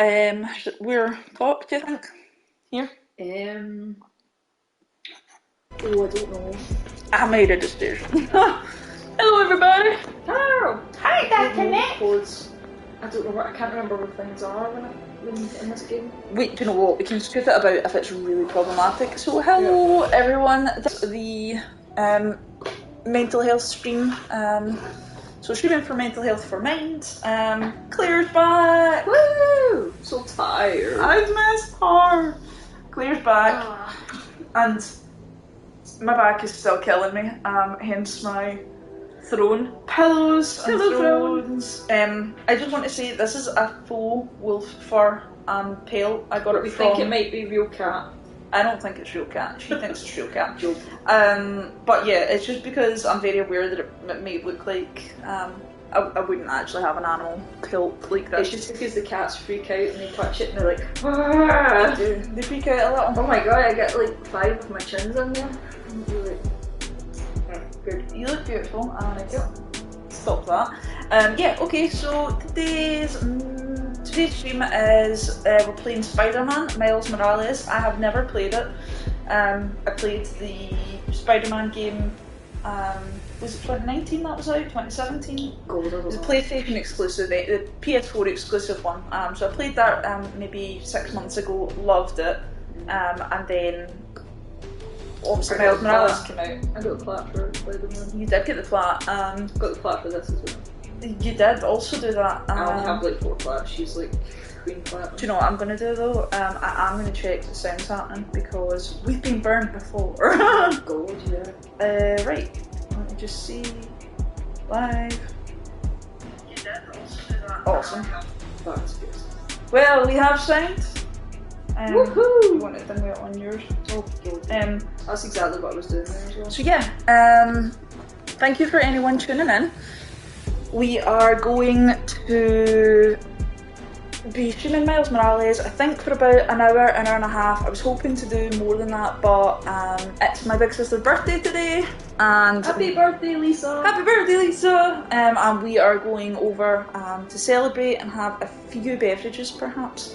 We're top, do you think? Here? Oh, I don't know. I made a decision. Hello, everybody. Hello. Hi, Dr. Nick. Codes. I don't know what. I can't remember what things are when in this game. Wait, do you know what? We can scoot it about if it's really problematic. So, hello, everyone. This is the mental health stream. So, streaming for mental health for mind. Claire's back. Woo! So tired. I've missed her. Claire's back. And my back is still killing me. Hence my throne. Pillows and thrones. I just want to say this is a faux wolf fur pail. I got it We from... think it might be real cat. I don't think it's real cat. She thinks it's real cat. But yeah, it's just because I'm very aware that it may look like I wouldn't actually have an animal quilt like this. It's just because the cats freak out and they touch it and they're like, ah! They freak out a little. Oh my god, I get like 5 of my chins in there. Really good. You look beautiful. Thank you. Stop that. Yeah. Okay. So today's stream is we're playing Spider-Man Miles Morales. I have never played it. I played the Spider-Man game. Was it 2019 that was out? 2017? It was a PlayStation exclusive, the PS4 exclusive one. So I played that maybe 6 months ago, loved it, and then obviously Miles Morales came out. I got the plat for Spider-Man. You did get the plat. Got the plat for this as well. You did also do that. I only have like 4 plats, she's like queen plat. Do you know what I'm going to do though? I am going to check the sound's happening because we've been burned before. God, yeah. Right. Let me just see. Live. You did also do that. Awesome. That's good. Well, we have sound. Woohoo! You want it to mute on yours. Oh, God. That's exactly what I was doing there as well. So yeah, thank you for anyone tuning in. We are going to be streaming Miles Morales, I think for about an hour and a half. I was hoping to do more than that, but it's my big sister's birthday today, and happy birthday, Lisa! Happy birthday, Lisa! And we are going over to celebrate and have a few beverages, perhaps.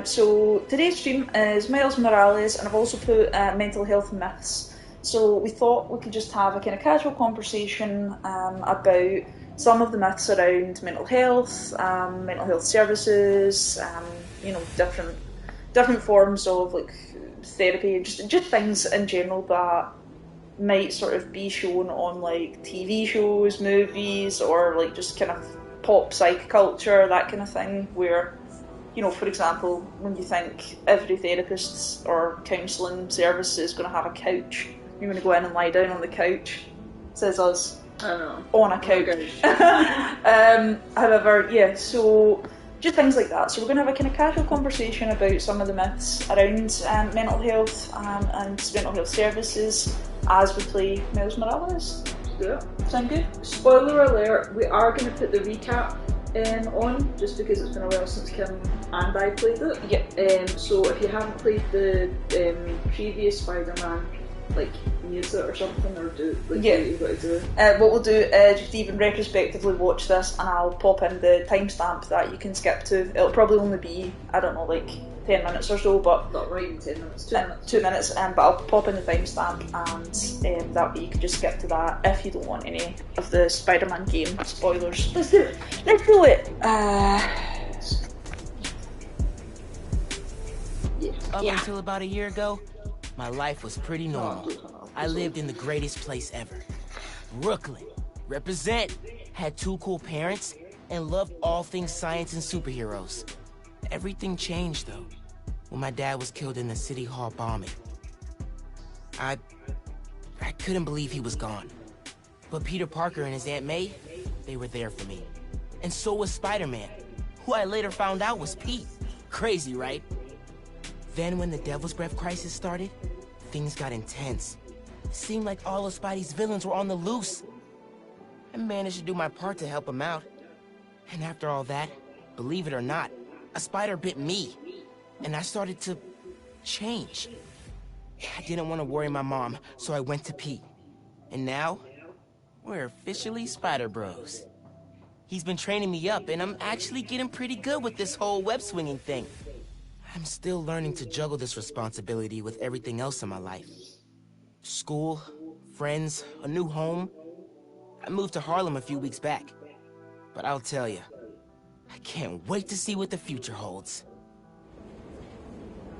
So today's stream is Miles Morales, and I've also put mental health myths. So we thought we could just have a kind of casual conversation about some of the myths around mental health services, different forms of like therapy, just things in general that might sort of be shown on like TV shows, movies, or like just kind of pop psych culture, that kind of thing, where, you know, for example, when you think every therapist or counselling service is going to have a couch, you're going to go in and lie down on the couch, says us. I know. On a couch. However, yeah, so just things like that. So we're going to have a kind of casual conversation about some of the myths around mental health and mental health services as we play Miles Morales. Yeah. Sound good? Spoiler alert, we are going to put the recap on, just because it's been a while since Kim and I played it. Yeah. So if you haven't played the previous Spider-Man, like, mute it or something, or do like yeah. What you've got to do. What we'll do is just even retrospectively watch this, and I'll pop in the timestamp that you can skip to. It'll probably only be, I don't know, like 10 minutes or so, but not right in 10 minutes, 2 minutes. 2 minutes, but I'll pop in the timestamp, and that way you can just skip to that if you don't want any of the Spider-Man game spoilers. Let's do it. Let's do it. Up until about a year ago, my life was pretty normal. I lived in the greatest place ever. Brooklyn. Represent. Had 2 cool parents and loved all things science and superheroes. Everything changed though, when my dad was killed in the City Hall bombing. I couldn't believe he was gone. But Peter Parker and his Aunt May, they were there for me. And so was Spider-Man, who I later found out was Pete. Crazy, right? Then when the Devil's Breath crisis started, things got intense. It seemed like all of Spidey's villains were on the loose. I managed to do my part to help him out. And after all that, believe it or not, a spider bit me. And I started to change. I didn't want to worry my mom, so I went to Pete. And now, we're officially Spider Bros. He's been training me up, and I'm actually getting pretty good with this whole web-swinging thing. I'm still learning to juggle this responsibility with everything else in my life. School, friends, a new home. I moved to Harlem a few weeks back. But I'll tell you, I can't wait to see what the future holds.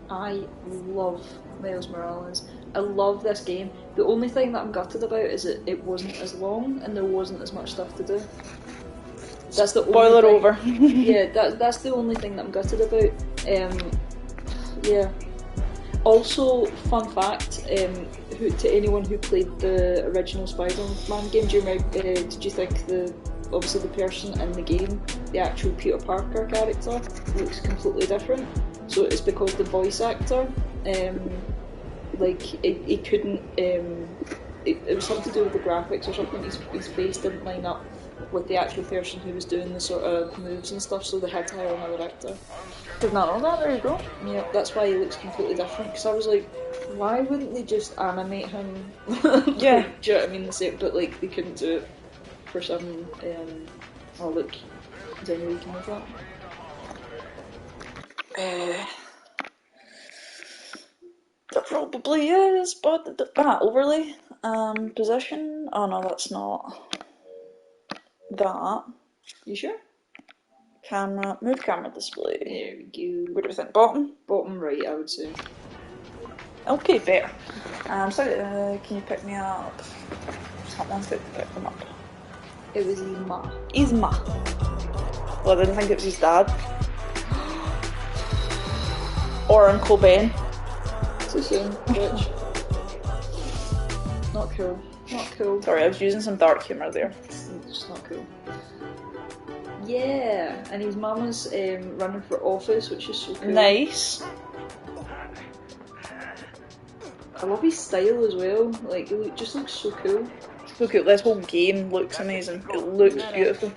I love Miles Morales. I love this game. The only thing that I'm gutted about is that it wasn't as long and there wasn't as much stuff to do. That's the Spoiler only thing. over. Yeah, that's the only thing that I'm gutted about. Yeah. Also, fun fact, to anyone who played the original Spider-Man game, did you think obviously the person in the game, the actual Peter Parker character, looks completely different? So it's because the voice actor, he couldn't, it was something to do with the graphics or something, his face didn't line up with the actual person who was doing the sort of moves and stuff, so they had to hire another actor. Did not know that, there you go. Yeah, that's why he looks completely different, because I was like, why wouldn't they just animate him? Yeah. Do you know what I mean? But like, they couldn't do it for some, oh look, is there any way you can move that? There probably is, but overlay, position, oh no, that's not that. You sure? Camera, move camera display. There we go. What do we think, bottom? Bottom right, I would say. Okay, better. Can you pick me up? Someone's got to pick them up. It was Ima. Isma. Well, I didn't think it was his dad. Or Uncle Ben. Too soon, bitch. Not cool. Not cool. Sorry, I was using some dark humour there. It's just not cool. Yeah, and his mama's running for office, which is so cool. Nice. I love his style as well. Like, it just looks so cool. Look at this whole game looks amazing. It looks beautiful.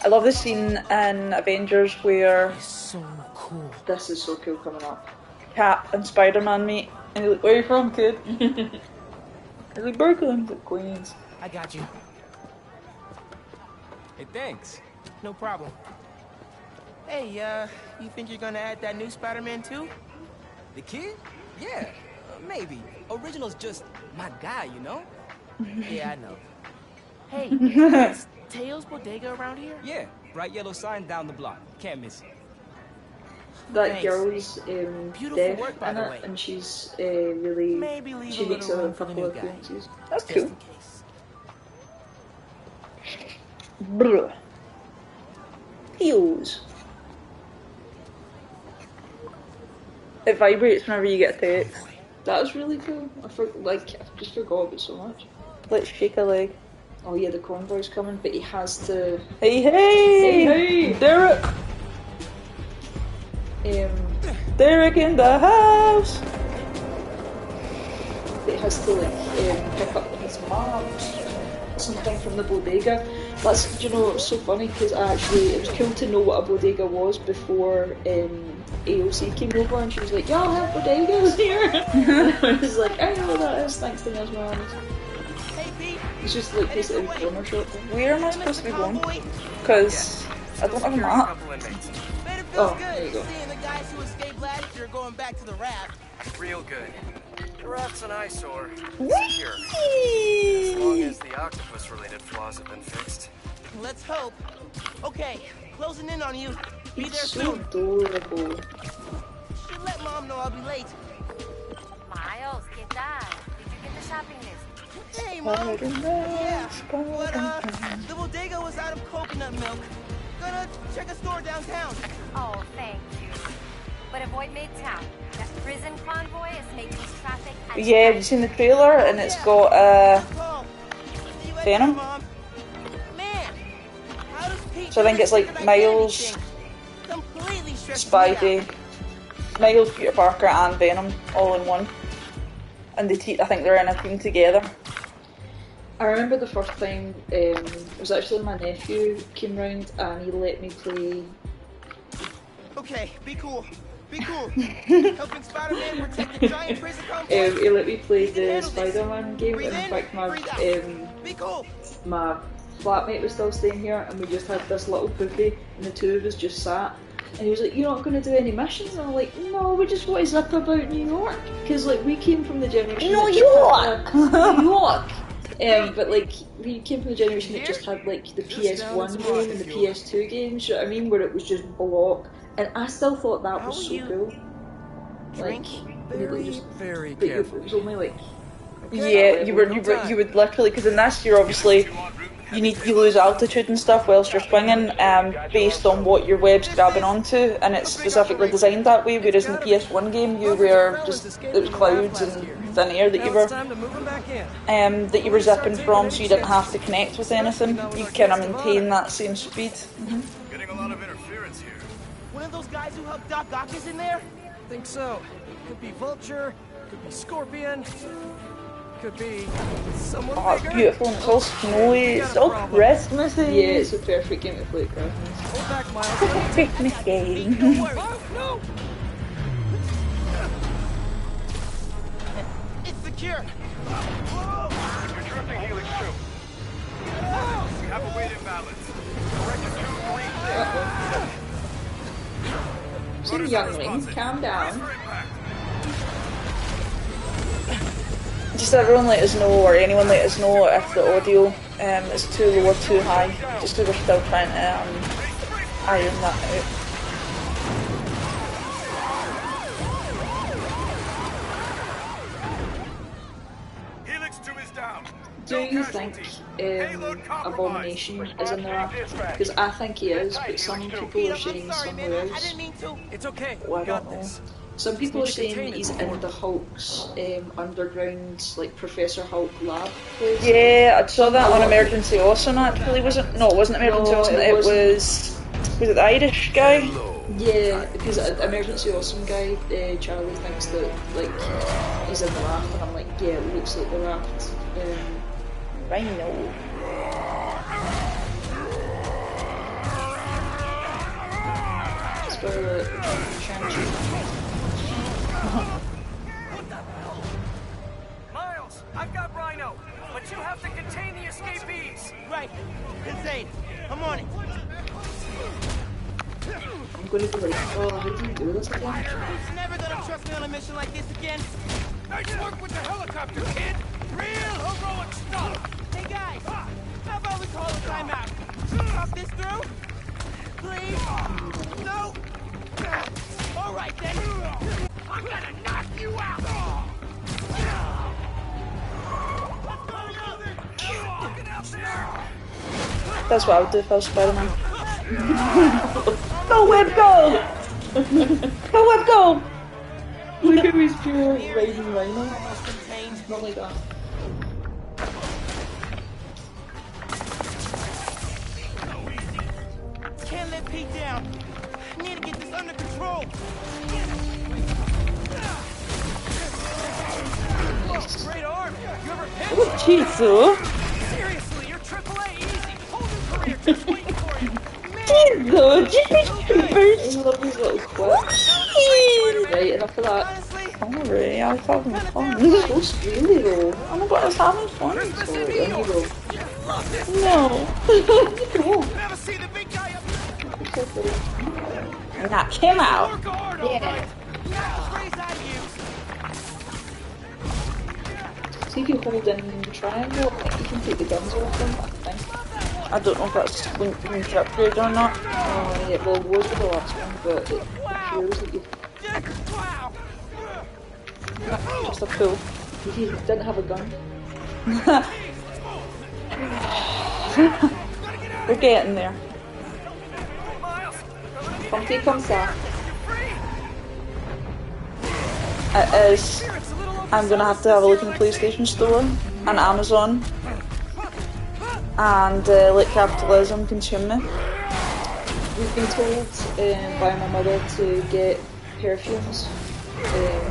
I love the scene in Avengers where So cool. This is so cool coming up. Cap and Spider-Man meet, and he's like, "Where are you from, kid?" He's like, "Berkeley." He's like, "Queens." I got you. Hey, thanks. No problem. Hey, you think you're gonna add that new Spider-Man too? The kid? Yeah, maybe. Original's just my guy, you know? Yeah, I know. Hey, is Teo's Bodega around here? Yeah, bright yellow sign down the block. Can't miss it. That Thanks. girl's Beautiful deaf work, by in the it, way. and she's really. Maybe leave She a makes little a room for the couple new of guy. appearances. That's Just cool. in case. Brr. Heels. It vibrates whenever you get a text. That was really cool. I just forgot about so much. Let's shake a leg. Oh yeah, the convoy's coming, but he has to. Hey, hey! Hey! Derek! Derek in the house! He has to pick up his mom something from the bodega. That's, you know, it's so funny because it was cool to know what a bodega was before AOC came over and she was like, "Y'all have bodegas here?" And I was like, "I know what that is, thanks to Miles Morales." Hey, Pete. It's just like basically a corner shop. Where am I supposed to be going? Because I don't have a map. Bet it feels Oh, good there you go. seeing the guys who escaped last year going back to the raft. Real good. The raft's an eyesore. Whee! Secure. As long as the octopus-related flaws have been fixed. Let's hope. Okay, closing in on you. Be there It's so soon. adorable. Should let Mom know I'll be late. Miles, ¿qué tal? Did you get the shopping list? Hey, Mom. Yeah, but Spider-Man. the bodega was out of coconut milk. Gonna check a store downtown. Oh, thank you. But avoid Midtown. That prison convoy is making traffic. Yeah, have you seen the trailer? And it's got Call. See you later, Venom? Mom. Man, how does Pete So I think it's like do this Miles, thing? Completely stresses me out. Spidey, Miles, Peter Parker, and Venom all in one. And I think they're in a team together. I remember the first time, it was actually my nephew came round and he let me play. Okay, be cool. Be cool. Helping Spider-Man protect the giant prison complex. He let me play the Spider-Man game, and in fact Be cool. my flatmate was still staying here, and we just had this little poopy, and the two of us just sat. And he was like, "You're not going to do any missions?" And I'm like, "No, we just want to zip about New York." Because, like, we came from the generation New that just York! had, New York! But, like, we came from the generation that just had, like, the PS1 game and the PS2 games, you know what I mean? Where it was just block. And I still thought that was so cool. Like, Very but it was only, like... Yeah, you would literally, because in this you're obviously, you lose altitude and stuff whilst you're swinging, based on what your web's grabbing onto, and it's specifically designed that way, whereas in the PS1 game it was clouds and thin air that you were zipping from, so you didn't have to connect with anything. You kind of maintain that same speed. Getting a lot of interference here. One of those guys who helped Doc Ock is in there? Think so. Could be Vulture, could be Scorpion, could be someone Oh, it's bigger. beautiful, and it's all snowy, it's all Christmassy. Yeah, it's a perfect game to play at Christmas. Hold back, Miles. Christmas game. Don't worry. No! It's secure. You're drifting Helix 2. We have a weight imbalance. Correction 236. So, youngling, calm down. Just everyone let us know, or anyone let us know if the audio is too low or too high, just because we're still trying to iron that out. Helix 2 is down. Do you think Abomination is in there? Because I think he is, but some people are saying somewhere I else. didn't mean to. It's okay. Well, I We got don't know. this. Some people are saying he's in the Hulk's underground, like Professor Hulk lab place. Yeah, I saw that on Emergency Awesome actually, was it? No, it wasn't Emergency No, Awesome, it it wasn't. was it the Irish guy? Yeah, because Emergency Awesome guy, Charlie thinks that like he's in the raft, and I'm like, yeah, it looks like the raft. Rhino. It's where the Miles, I've got Rhino, but you have to contain the escapees. Right. Insane. I'm on it. I'm going to be like, oh, how do you do this again? You're never gonna trust me on a mission like this again. Nice work with the helicopter, kid. Real heroic stuff. Hey guys, how about we call a timeout? Talk this through, please. No. All right then. I'm gonna knock you out. That's what I would do if I was Spider-Man. Go Web, go! Go Web, go! Look at his pure riding Rhino. Not like that. Can't let Pete down. Need to get this under control. Great arm. You ever hit? Oh, Jesus! Seriously, you're AAA easy. Holding career just waiting for you. Jesus! Jeepers I love his little quips. creepers! Right, enough of that. Honestly, Sorry, I was having fun. So squealy though. Oh my god, I was having fun. So, there you go. No. Cool. never see the big guy up. Knock him out. Work hard, all right. Now, raise out of you. See if you hold in the triangle, you can take the guns off them, I think. I don't know if that's linked to upgrade or not. Yeah, well, it was with the last one, but it appears that you Wow. Just a pull. he didn't have a gun. We're getting there. Comfy comes out. It is. I'm gonna have to have a look in the PlayStation Store and Amazon and let capitalism consume me. We've been told by my mother to get perfumes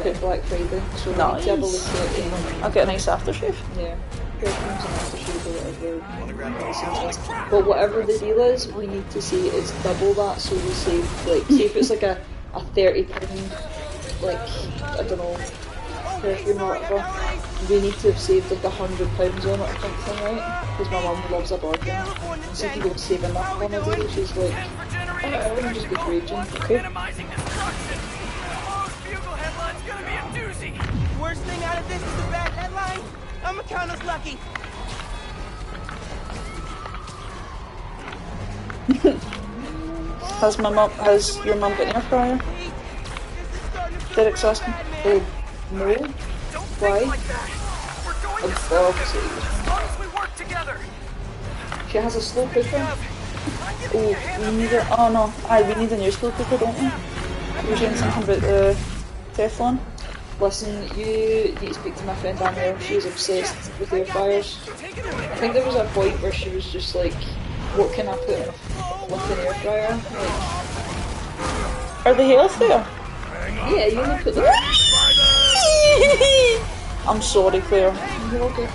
at Black Friday, so we need to have a look at I'll get a nice aftershave. yeah, perfumes and aftershave or whatever. But whatever the deal is, we need to see it's double that, so we save, like, see if it's like a a £30, like, I don't know, perfume or whatever. We need to have saved like £100 on it or something, right? Because my mum loves a bargain. So if you don't save enough on a day, she's like, oh, I'm just good raging. Okay. Minimizing destruction. Oh, bugle headline's gonna be a doozy. Worst thing out of this is a bad headline. I'm kind of lucky. Has your mum got an air fryer? Derek's asking. Oh, no? Why? Obviously. We work together. She has a slow cooker. Oh, we need a, oh no, we need a new slow cooker, don't we? You were saying something about the Teflon? Listen, you need to speak to my friend Danielle. She's obsessed with air fryers. I think there was a point where she was just like, what can I put with an air fryer? Like, are they healthier? yeah, you only put the... I'm sorry, Claire. You're all good.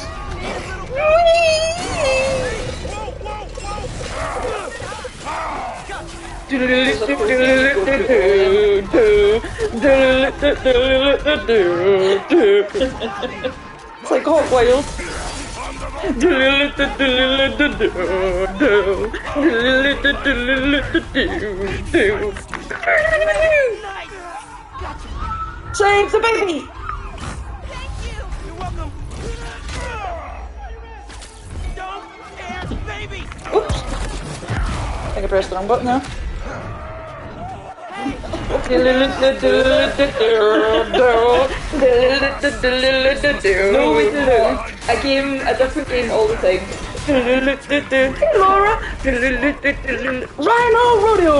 It's like Hot Wild. Save the baby! You're welcome. Don't scare baby. Oops. I think I pressed the wrong button there. No, we didn't. A different game all the time. Hey Laura! Rhino Rodeo!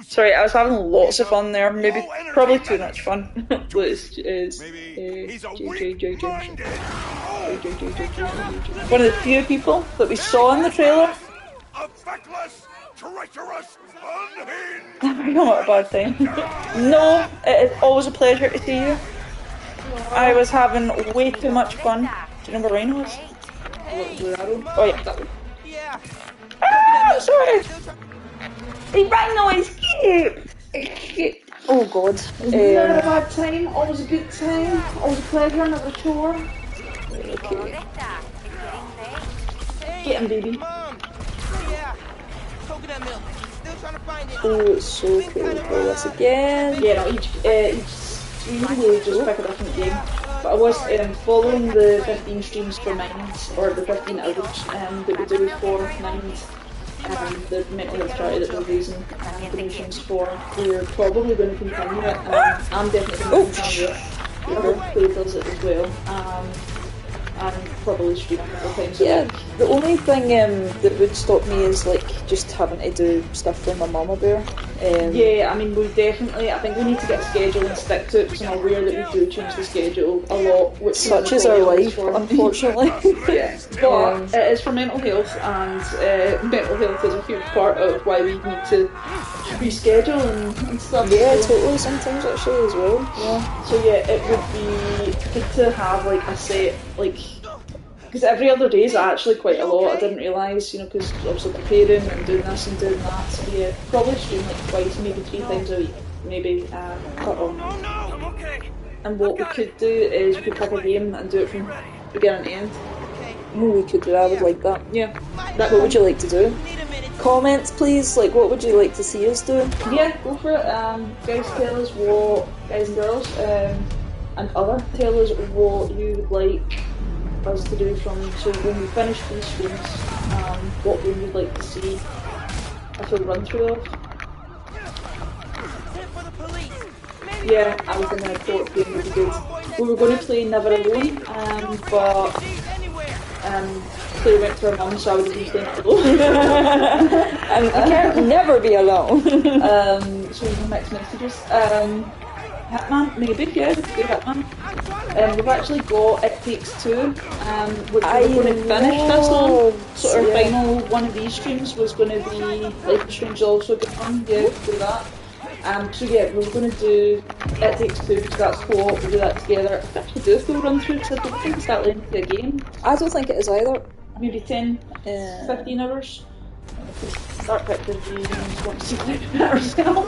Sorry, I was having lots of fun there. Maybe, probably too much fun. It's One of the few people that we saw in the trailer. A feckless, treacherous, unhinged. Never know what a bad time. No, it is always a pleasure to see you. I was having way too much fun. Do you remember Rhino was? Oh yeah, that one. Yeah. Ah, sorry! The Rhino is cute! Oh god. Never a bad time, always a good time, always a pleasure, never a chore. Get him, baby. Mom. Yeah. Coconut milk. Still trying to find it. Oh, it's so cool. Play this again. Yeah, no, each usually just pick a different game. But I was following the 15 streams for Minds, or the 15 hours that we do for Minds, the mental health charity that we're raising donations for. We're probably going to continue it. I'm definitely going to continue it. Whoever does it as well. And probably stream a couple of times. Yeah, the only thing that would stop me is like just having to do stuff for my mama bear. Yeah, I mean, I think we need to get a schedule and stick to it, because I'm aware that we do change the schedule a lot. Which such is our life, unfortunately. Yeah, but it is for mental health, and mental health is a huge part of why we need to reschedule and stuff. Yeah, totally, sometimes actually as well. Yeah. So yeah, it would be good to have like a set, like, because every other day is actually quite a lot. I didn't realise, because obviously preparing and doing this and doing that. So yeah, probably stream like twice, maybe 3 times a week, maybe. Cut on. Oh no, I'm okay. And what we could do is we could pick a game and do it from beginning to end. Oh, we could do that, I would like that. Yeah. What would you like to do? Need a minute. Comments please, like what would you like to see us do? Yeah, go for it. Guys, tell us what, guys and girls, and other, tell us what you would like us to do so when we finish these streams, what we would like to see a full run through of. Tip for the police. Maybe Yeah, I was going to report game would be good. We were going to play Never Alone, but anywhere. Claire went to her mum, so I would have been playing it alone. And you can't never be alone. So we can mix messages. Hitman, maybe, yeah, we could do Hitman. We've actually got It Takes Two, which we're going to finish this one. So our final one of these streams was going to be Life is Strange, also a good one, yeah, we'll do that. So yeah, we're going to do It Takes Two, because that's co-op, we'll do that together. I'd actually do a full run through, because I don't think it's that lengthy a game. I don't think it is either. Maybe 10, 15 hours. Dark Pictures James wants to clip it herself.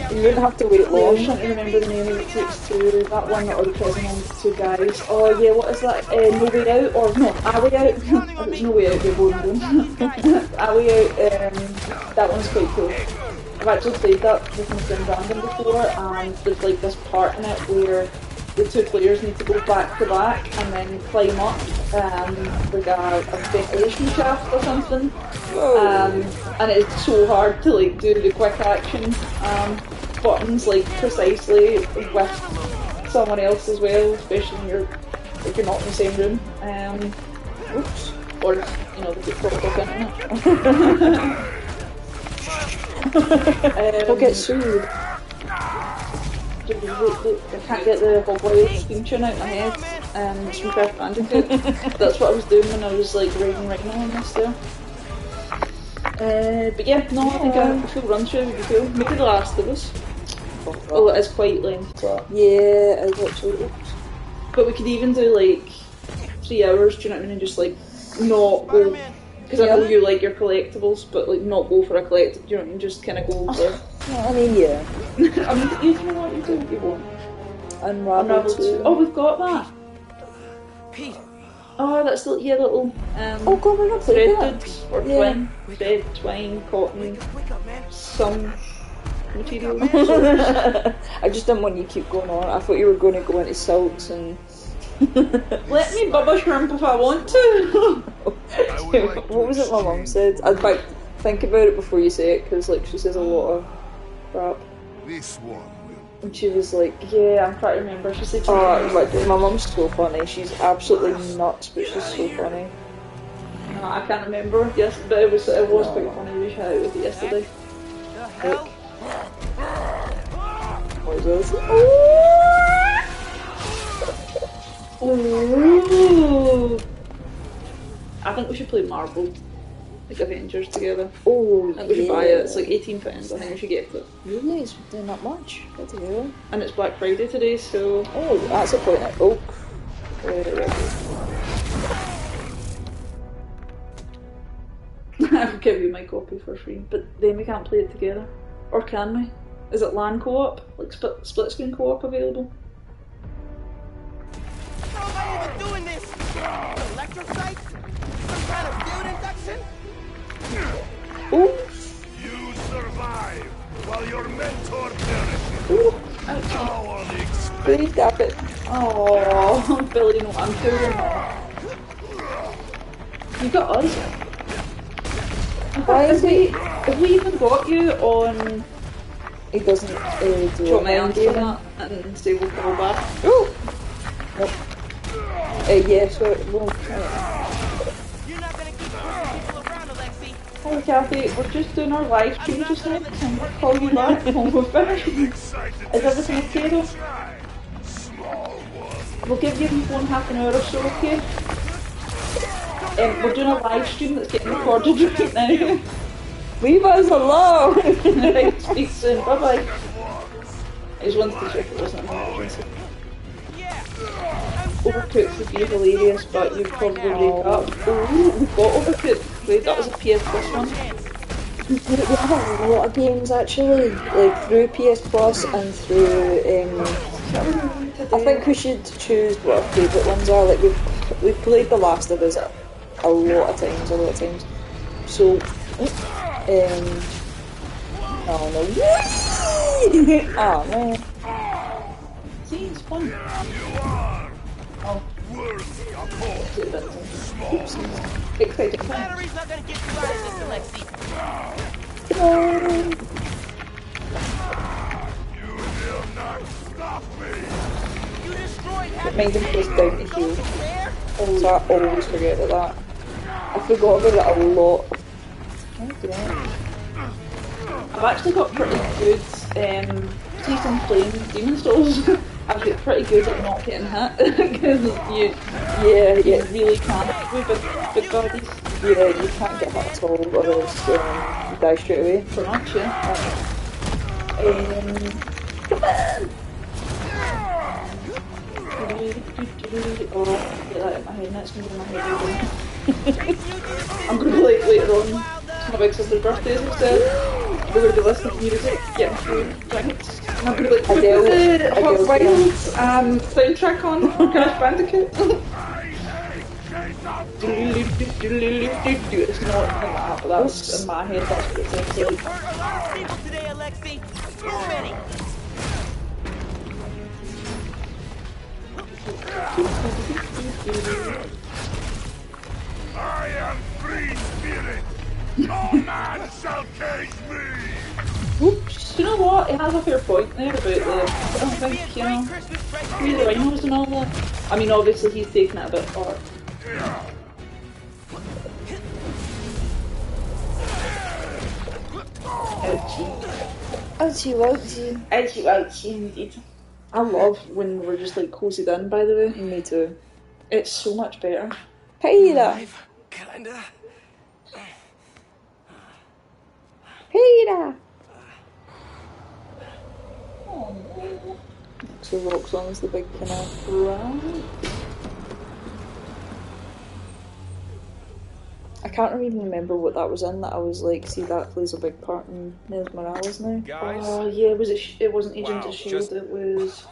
You wouldn't have to wait I'm long. trying to remember the name of it. Takes two. That one or the prison one with two guys. Oh yeah, what is that? No Way Out or no? A Way Out? If it's No Way Out, they're both done. A Way Out. That one's quite cool. I've actually played that with my friend Brandon before, and there's like this part in it where the two players need to go back to back and then climb up like a ventilation shaft or something. And it's so hard to like do the quick action buttons like precisely with someone else as well, especially when you're not in the same room. Oops. Or you know, the proper internet. We'll get sued. I can't get the Hogwarts theme tune out of my head. It's from Crash Bandicoot. That's what I was doing when I was like riding Rhino on this there. But yeah, no, I think a full run through would be cool. Maybe The Last of Us. Oh, it is quite lengthy. Yeah, it's actually. But we could even do like 3 hours, do you know what I mean? And just like not go. Because I know you like your collectibles, but like not go for a collectible, do you know what I mean? Just kind of go for. I mean, yeah. I mean, you can what you do, you won't. Unravel 2. Oh, we've got that. Pete, Oh, that's the little Oh god, we're not playing threaded that. or Yeah. thread, twine, cotton, wake up, man. some material. I just didn't want you to keep going on. I thought you were going to go into silks and. Let me bubble shrimp if I want to. What was it my mum said? In fact, think about it before you say it, because like she says a lot of crap. This one will. And she was like, Yeah, I'm trying to remember. She said, oh, like, my mum's so funny. She's absolutely nuts, but she's so funny. No, I can't remember. Yes, but it was quite funny. We chatted out with it yesterday. The hell? What is this? Ooh. I think we should play Marvel, like Avengers together. Oh, I think we should buy it. It's like £18. I think we should get it. Really? It's doing that much? What the hell? And it's Black Friday today, so Oh, that's a point. Oh. I'll give you my copy for free. But then we can't play it together, or can we? Is it LAN co-op, like split screen co-op available? How am I even doing this? Electrocyte? Some kind of field induction? Oh. You survive while your mentor perishes. Oh. Now on the expense. Please tap it. Oh, Billy, no, I'm doing it. You got us. Why is he? Have we even got you on? He doesn't Do do you want my it. answer that and say we'll go back? Oh. Nope. Yeah, so well, You're not gonna keep pushing people around, Alexi. Hi Kathy, we're just doing our live stream just now. Can we call you back when we're finished? Excited Is everything okay though? try. Small one. We'll give you half an hour or so, okay? We're doing a live stream that's getting recorded right now. leave us alone. Right, speak soon. Bye bye. I just wanted to check it wasn't an emergency. Overcooked would be hilarious, but you'd probably break up. Ooh, we've got Overcooked. Wait, that was a PS Plus one. We have a lot of games actually, like through PS Plus and through. I think we should choose what our favourite ones are. Like we've played The Last of Us a lot of times. So, oh no, oh man. See, it's fun. You are Oh, worthy of hope. exciting time. Battery's not gonna get you out of this, Alexi. You will not stop me. You destroyed half It made him just down to heal. there. So I always forget about that. I forgot about it a lot. I've actually got pretty good, see some playing Demon Souls. I've got pretty good at not getting hit, because you really can't with big bodies. Yeah, you can't get hit at all, or else you die straight away. Pretty much, yeah. Come on! get that in my head. That's going to be in my head. I'm going to be like later on. It's my big sister's birthday, as I said. We're going to be listening to music, getting food, drinks. And I'm going to be like, put the Hot Wheels soundtrack on for Crash Bandicoot. It's not like that, but that's in my head, that's what it's like. Hurt a lot of people today, Alexei. Too many. I am free spirit. No man shall cage me. Oops, you know what? It has a fair point there about the. I don't think, you know, the rhinos and all that. I mean, obviously he's taking it a bit far. Ouchie, ouchie. Ouchie, ouchie, indeed. I love when we're just like cozied in, by the way. Me too. It's so much better. Hey there. Life, kinda. Hey there. So Roxanne's the big kind of brand. I can't even remember what that was in. That I was like, see, that plays a big part in Miles Morales now. Guys? Oh yeah, was it? It wasn't Agent Wow, of Shield. just- It was.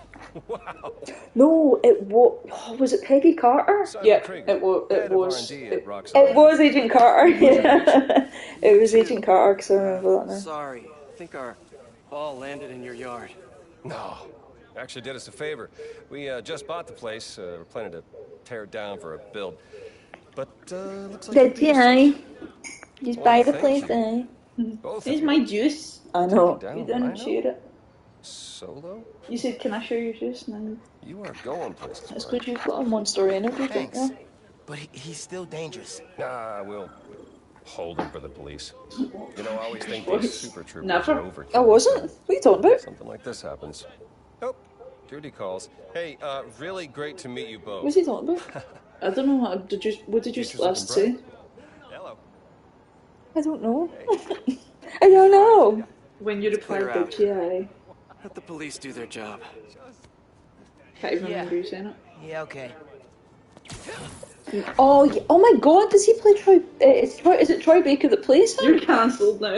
Wow. No, it was it Peggy Carter? Simon Yeah, Krieger, it was. head It of was. R&D at It Roxanne. was Agent Carter. Yeah, it was Agent Carter because I remember that now. Sorry, I think our ball landed in your yard. No. Actually did us a favor. We just bought the place. We're planning to tear it down for a build. But looks like Did you, eh? Just buy the thank place, you. eh? Both of Here's you. my juice. I know. Down You didn't Rhino? share it. Solo? You said, "Can I share your juice?" And You are going places. it's Mark. good you've got a Monster Energy drink Thanks. there. But he's still dangerous. Nah, we'll hold him for the police. You know, I always think What? these super troopers Never. are overkill. I wasn't. What are you talking about? Something like this happens. Oh, duty calls. Hey, really great to meet you both. What's he talking about? I don't know. What did you Future's last looking say? Hello. I don't know. I don't know. When you replied, clear out. did you? I Let the police do their job. can't even Yeah. remember you saying it. Yeah, okay. Oh, oh my God! Does he play Troy? Is it Troy Baker that plays him? You're cancelled now.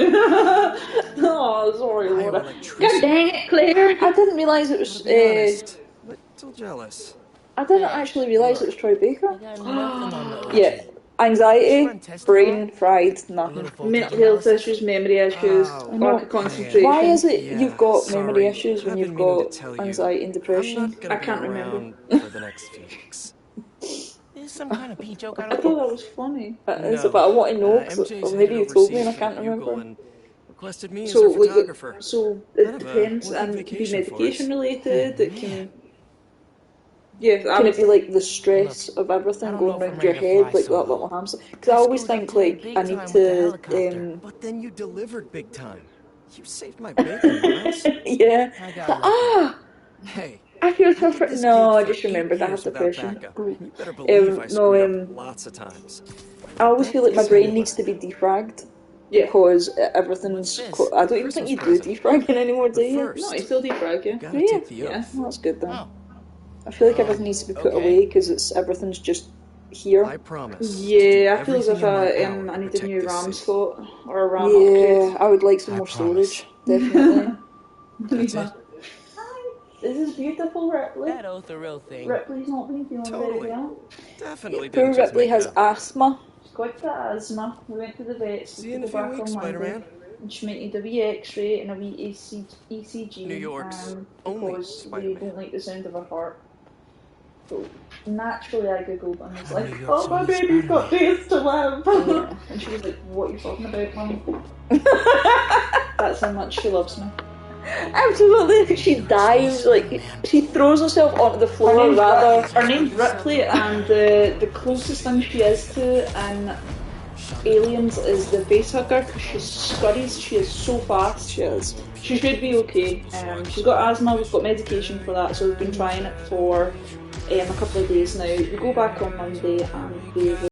Oh, sorry, Laura. Electricity. God dang it, Claire. I didn't realise it was. To be honest, little jealous. I didn't actually realise it was Troy Baker. I got nothing on the OG. Yeah, anxiety, brain fried, A nothing. little faulty Mental health analysis. issues, memory issues, Oh, lack of concentration. Why is it Yeah, you've got memory sorry. issues when I've you've been meaning to got tell you. anxiety and I'm depression? not gonna I can't be remember. around for the next few weeks. Is some kind of pee joke I I don't thought know. that was funny. It is, but I want to know, 'cause- MJ's or maybe you headed told me overseas and I for can't the Bugle remember. and requested me So, as a like, photographer. so Kind it of a depends, working and be vacation for us. medication related. It can. Yeah, Can it be like the stress of everything I don't going know if around I'm your ready to head, fly like that solo. little hamster? Because I always screwed up think today like big I need time with the to, helicopter. But then you delivered big time. You saved my bacon, Miles. yeah. I got But, lucky. Hey, I feel I so did for this no. I gig for just remembered 8 I have years without depression. backup. You better believe I screwed up lots of times. I always That feel like my is brain over. needs to be defragged. Yeah. Because everything's. What's this? I don't even think you do Christmas defragging anymore, do The you? first. No, it's still defrag, yeah. Gotta Do you? take the Yeah, oath. well, that's good then. Oh, I feel like everything needs to be put okay. away because everything's just here. I promise. Yeah, I to do feel as if everything in my I power to need a protect new this RAM city. slot or a RAM Yeah, upgrade. I would like some I more promise. storage, definitely. That's it. This is beautiful, Ripley. that oath a real thing. Ripley's not been feeling very Totally. well. Definitely Poor didn't just Ripley make has it up. asthma. She's got the asthma. We went to the vets. See you in to a go few back weeks, on Monday. Spider-Man. And she might need a wee X-ray and a wee ECG. New York's only because they Spider-Man. don't like the sound of her heart. So naturally, I googled and was like, New York's "Oh, my only baby's got Spider-Man." days to live." And she was like, "What are you talking about, Mum?" That's how much she loves me. Absolutely, she dives, like, she throws herself onto the floor rather. Her name's Ripley, and the closest thing she is to in Aliens is the face hugger because she scurries. She is so fast. She is. She should be okay. She's got asthma. We've got medication for that, so we've been trying it for a couple of days now. We go back on Monday, and they will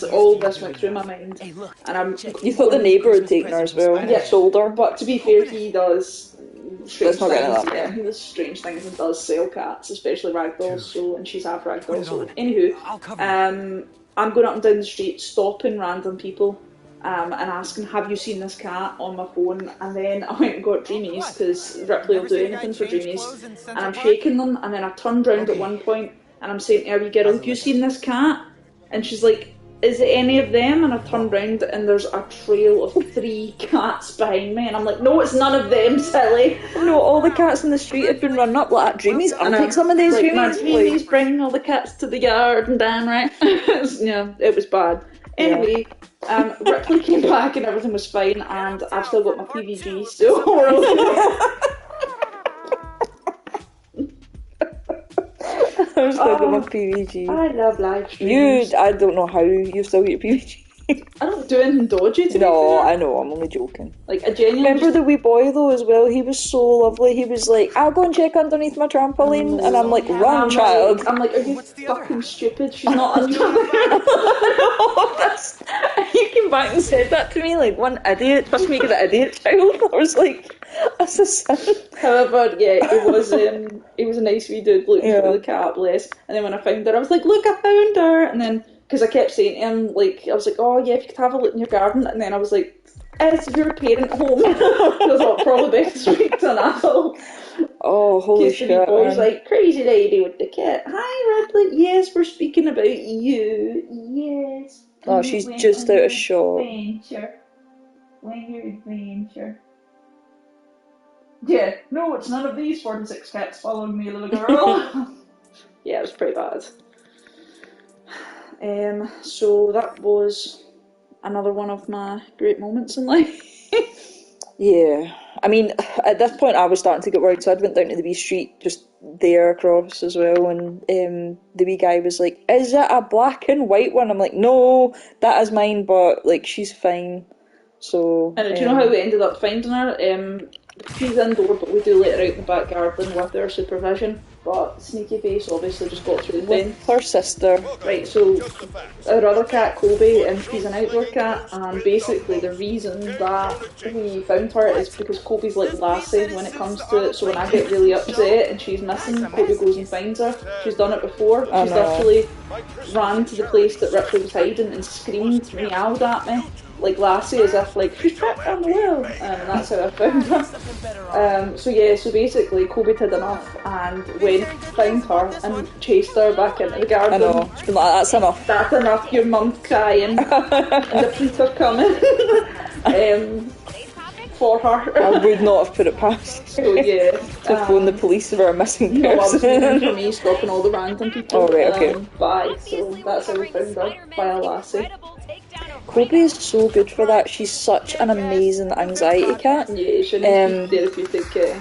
all this went through my mind, Hey, look. and I'm. You thought the neighbour had taken her as well. Yeah. Sold her. But to be fair, he does strange Let's not get into things. that. Yeah, he does strange things and does sell cats, especially ragdolls. So, and she's half ragdoll. Put it So, on. anywho, I'll cover it. I'm going up and down the street, stopping random people, and asking, "Have you seen this cat?" on my phone. And then I went and got Dreamies because Ripley will Never do seen a guy anything for change Dreamies. clothes in And Central I'm Park? shaking them, and then I turned round at Okay. one point, and I'm saying, "Are you girl, have you seen this cat?" And she's like, "Is it any of them?" And I turned round and there's a trail of 3 cats behind me, and I'm like, "No, it's none of them, silly." No, all the cats in the street have been running up like Dreamies. I'll take some of these like, my Dreamies. Dreamies bringing all the cats to the yard and down, right? Yeah, it was bad. Anyway, Ripley came back and everything was fine, and I've still got my PVG, so I've still got my PVG. I love live streams. I don't know how you still get your PVG. I don't do anything dodgy to be No, fair. I know, I'm only joking. Like, I genuinely Remember the wee boy though as well? He was so lovely. He was like, "I'll go and check underneath my trampoline," and I'm like, "Run, I'm child!" Like, I'm like, "Are you What's the other fucking half? stupid? She's not under." You came back and said that to me, like one idiot, must make it an idiot child. I was like, "That's a sin." However, yeah, it was a nice wee dude looking Yeah. for the cat, bless. And then when I found her, I was like, "Look, I found her!" And then, because I kept saying to him, like, I was like, "Oh yeah, if you could have a look in your garden," and then I was like, "Is your parent home?" I was like, "Probably best to speak to an adult." Oh, holy Because the shit! wee boy's Man. like, "Crazy lady with the cat. Hi, Ripley. Yes, we're speaking about you. Yes." Oh, You she's went just on out your of shot. Adventure. When your adventure. Yeah, no, it's none of these 46 cats following me, little girl. Yeah, it was pretty bad. So that was another one of my great moments in life. Yeah, I mean, at this point I was starting to get worried, so I went down to the wee street just there across as well, and the wee guy was like, "Is it a black and white one?" I'm like, "No, that is mine, but like she's fine." So, And do you know how we ended up finding her? She's indoor, but we do let her out in the back garden with her supervision. But Sneaky Face obviously just got through the fence. with her sister. Right, so our other cat, Kobe, and she's an outdoor cat, and basically the reason that we found her is because Kobe's like Lassie when it comes to it, so when I get really upset and she's missing, Kobe goes and finds her. She's done it before. I She's know. literally ran to the place that Ripley was hiding and screamed, meowed at me, like Lassie, as if like, "She's trapped down the well," and that's how I found her. So yeah, so basically Kobe had enough and went, found her and chased her back into the garden. I know. She's been like, "That's enough." That's enough, your mum's crying and the police are coming for her. I would not have put it past So yeah, to phone the police for a missing no, I was waiting for person. me stopping all the random people. Oh, right, okay. Bye. So that's how we found her, by a lassie. Kobe is so good for that. She's such an amazing anxiety cat. Yeah, she needs therapeutic.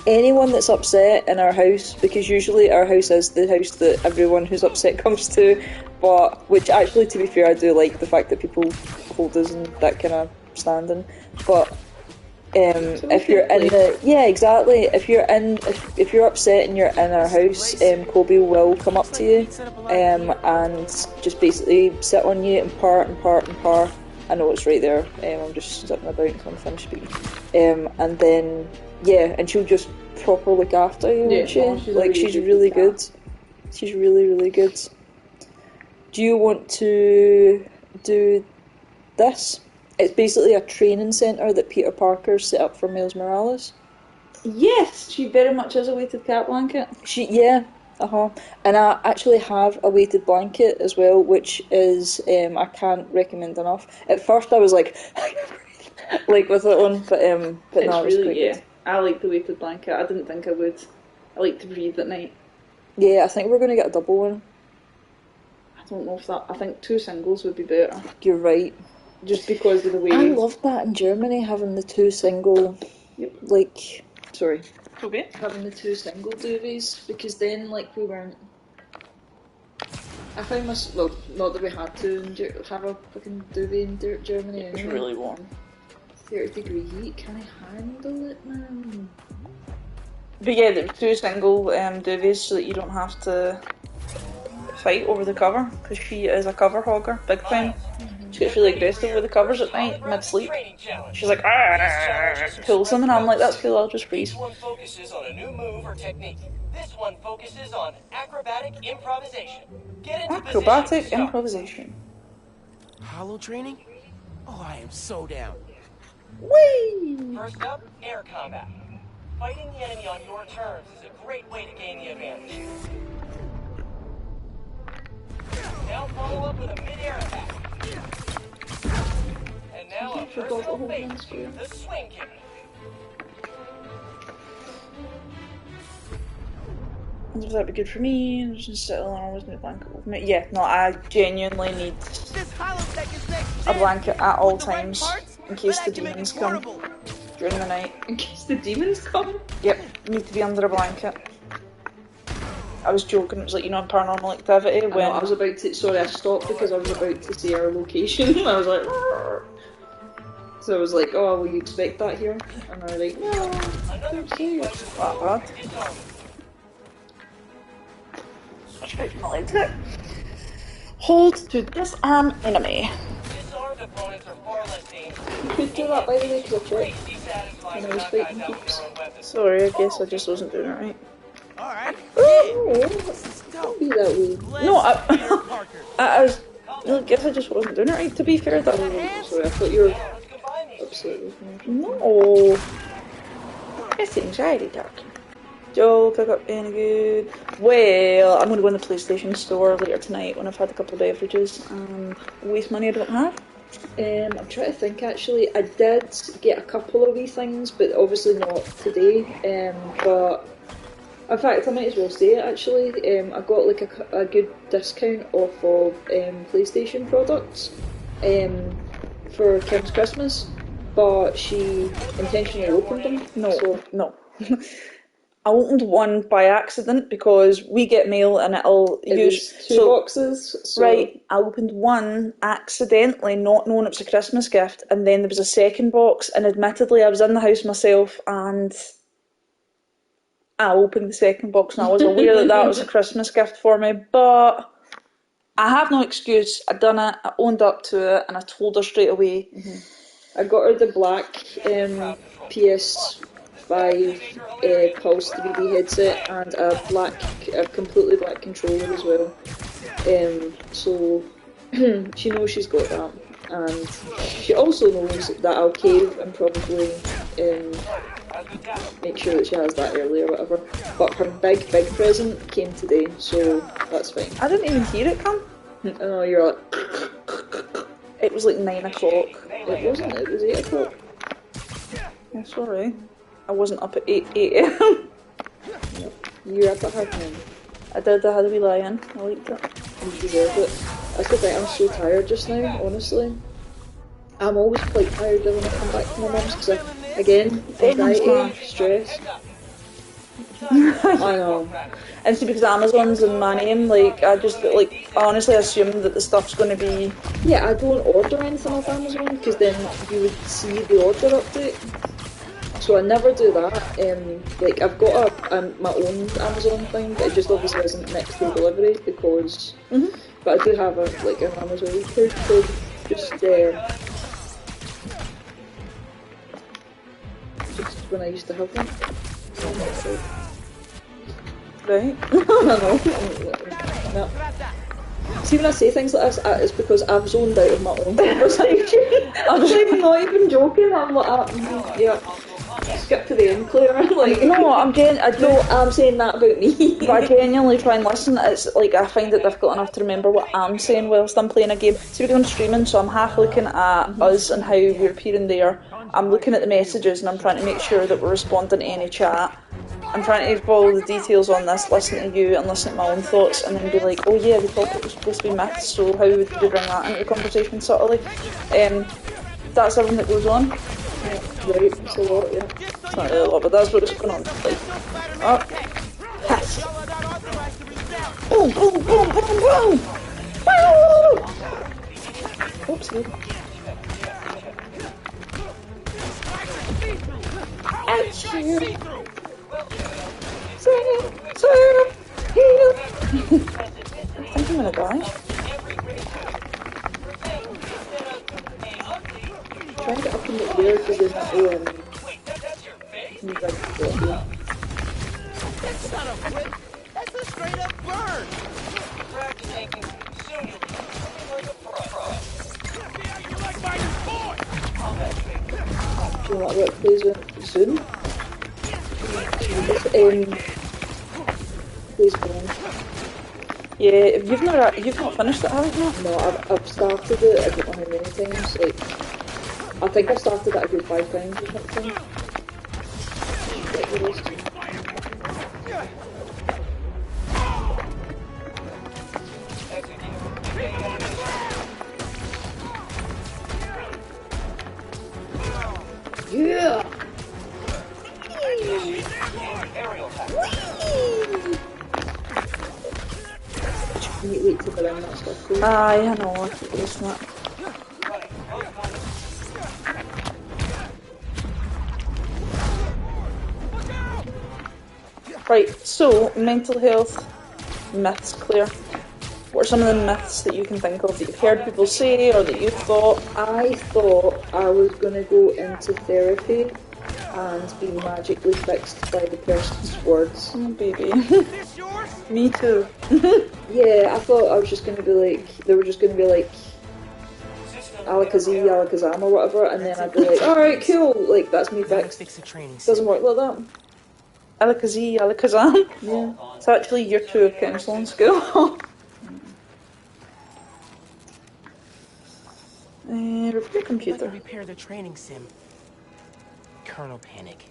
Anyone that's upset in our house, because usually our house is the house that everyone who's upset comes to, but which actually, to be fair, I do like the fact that people hold us in that kind of standing. But if you're in the if you're upset and you're in our house, Kobe will come up to you and just basically sit on you and purr and purr and purr. I know it's right there. I'm just sitting about until I'm finished speaking. And then and she'll just proper look after you, won't she? Oh, She's really good. She's really, really good. Do you want to do this? It's basically a training centre that Peter Parker set up for Miles Morales. Yes, she very much is a weighted cat blanket. And I actually have a weighted blanket as well, which is I can't recommend enough. At first I was like, like with that one, but no, It's it was really, quite good. I like the weighted blanket. I didn't think I would. I like to breathe at night. Yeah, I think we're going to get a double one. I don't know if that. I think 2 singles would be better. You're right. Just because of the way. I loved that in Germany, having the 2 single, Sorry. Okay. Having the 2 single duvets, because then, like, we weren't. I found myself. Well, not that we had to have a fucking duvet in Germany. It's anyway. really warm. 30-degree heat, can I handle it, man? But yeah, there are 2 single duvets so that you don't have to fight over the cover because she is a cover hogger, big time. She gets really aggressive with the covers at night, mid-sleep. She's like, pulls them, and I'm like, that's cool, I'll just freeze. Each one focuses on a new move or technique. This one focuses on acrobatic improvisation. Get into Acrobatic position. improvisation. Hollow training? Oh, I am so down. Whee! First up, air combat. Fighting the enemy on your terms is a great way to gain the advantage. Now follow up with a mid-air attack. And now a personal fake, the swing kick. Would that be good for me? Just sit alone with my blanket over me. Yeah, no, I genuinely need a blanket at all times in case the demons come during the night. In case the demons come? Yep, need to be under a blanket. I was joking, it was like, you know, in Paranormal Activity when... I was about to... Sorry, I stopped because I was about to see our location. I was like... Rrr. So I was like, oh, will you expect that here? And I was like, no, don't see it. That bad. Stretch my legs out. Hold to disarm enemy. Disarmed opponents are far less dangerous. You could do that, by the way, because I checked when I was fighting peeps. Sorry, I guess I just wasn't doing it right. Alright. Don't be that way. No, I was... I guess I just wasn't doing it right, to be fair. That was... Sorry, I thought you were upset with me. No. It's anxiety talking. Joe, pick up any good. Well, I'm going to go in the PlayStation store later tonight when I've had a couple of beverages and waste money I don't have. I'm trying to think actually. I did get a couple of wee things, but obviously not today. But in fact, I might as well say it actually. I got like a good discount off of PlayStation products for Kim's Christmas, but she intentionally opened them. No. I opened one by accident because we get mail and it'll use two boxes. So. Right, I opened one accidentally, not knowing it was a Christmas gift, and then there was a second box, and admittedly I was in the house myself and I opened the second box and I was aware that that was a Christmas gift for me, but I have no excuse. I done it, I owned up to it, and I told her straight away. I got her the black PS5 Pulse 3D headset and a completely black controller as well. So she knows she's got that, and she also knows that I'll cave and probably make sure that she has that early or whatever. But her big present came today, so that's fine. I didn't even hear it come. Oh, you're like... It was like 9 o'clock. It wasn't, it was 8 o'clock. Yeah, sorry. I wasn't up at 8 a.m. You were up at 9:30. I did, I had a wee lie-in. I liked it. You deserve it. That's the thing, I'm so tired just now, honestly. I'm always quite tired when I come back to my mum's because, again, anxiety, stress. I know. And see, because Amazon's in my name, like, I just, like, I honestly assume that the stuff's going to be... Yeah, I don't order anything off Amazon because then you would see the order update. So I never do that. Like, I've got my own Amazon thing, but it just obviously isn't next day delivery because... But I do have an Amazon code for just when I used to have one. Right? No. See, when I say things like this, it's because I've zoned out of my own conversation. I'm not even joking. I'm like, yeah. Skip to the end, Claire. Like, no, I'm saying that about me. But I genuinely try and listen. It's like I find it difficult enough to remember what I'm saying whilst I'm playing a game. See, we're doing streaming, so I'm half looking at us and how we're appearing there. I'm looking at the messages and I'm trying to make sure that we're responding to any chat. I'm trying to follow the details on this, listen to you and listen to my own thoughts, and then be like, oh yeah, we thought it was supposed to be myths, so how would we bring that into the conversation subtly? That's everything that goes on. Right, it's a lot, yeah. It's not really a lot, but that's what it's going on. Like, yes. Boom, boom, boom, boom, boom! Woo! Oopsie. Save, heal. I'm thinking gonna die. Trying to get up in the air to do that That's not a flip. That's a straight up burn. Practice taking soon you'll be moving like a pro. You like my boy? Do you know what plays soon? Plays Bond. Yeah, you've not finished it, haven't you? No, I've started it, I don't know how many times, like, I think I've started it a good 5 times or something. Yeah! Wait to go down that stuff. Aye, I know, I keep wasting it. Right, so, mental health myths, Claire. What are some of the myths that you can think of that you've heard people say or that you thought? I thought I was going to go into therapy and be magically fixed by the person's words. Oh, baby. Me too. Yeah, I thought I was just going to be like, they were just going to be like, Alakazam, Alakazam or whatever, and then I'd be like, alright, cool, like, that's me fixed. Doesn't work like that. Alakazam? Yeah. It's actually year 2 of counselling school. Repair computer. Repair the training sim. Kernel panic.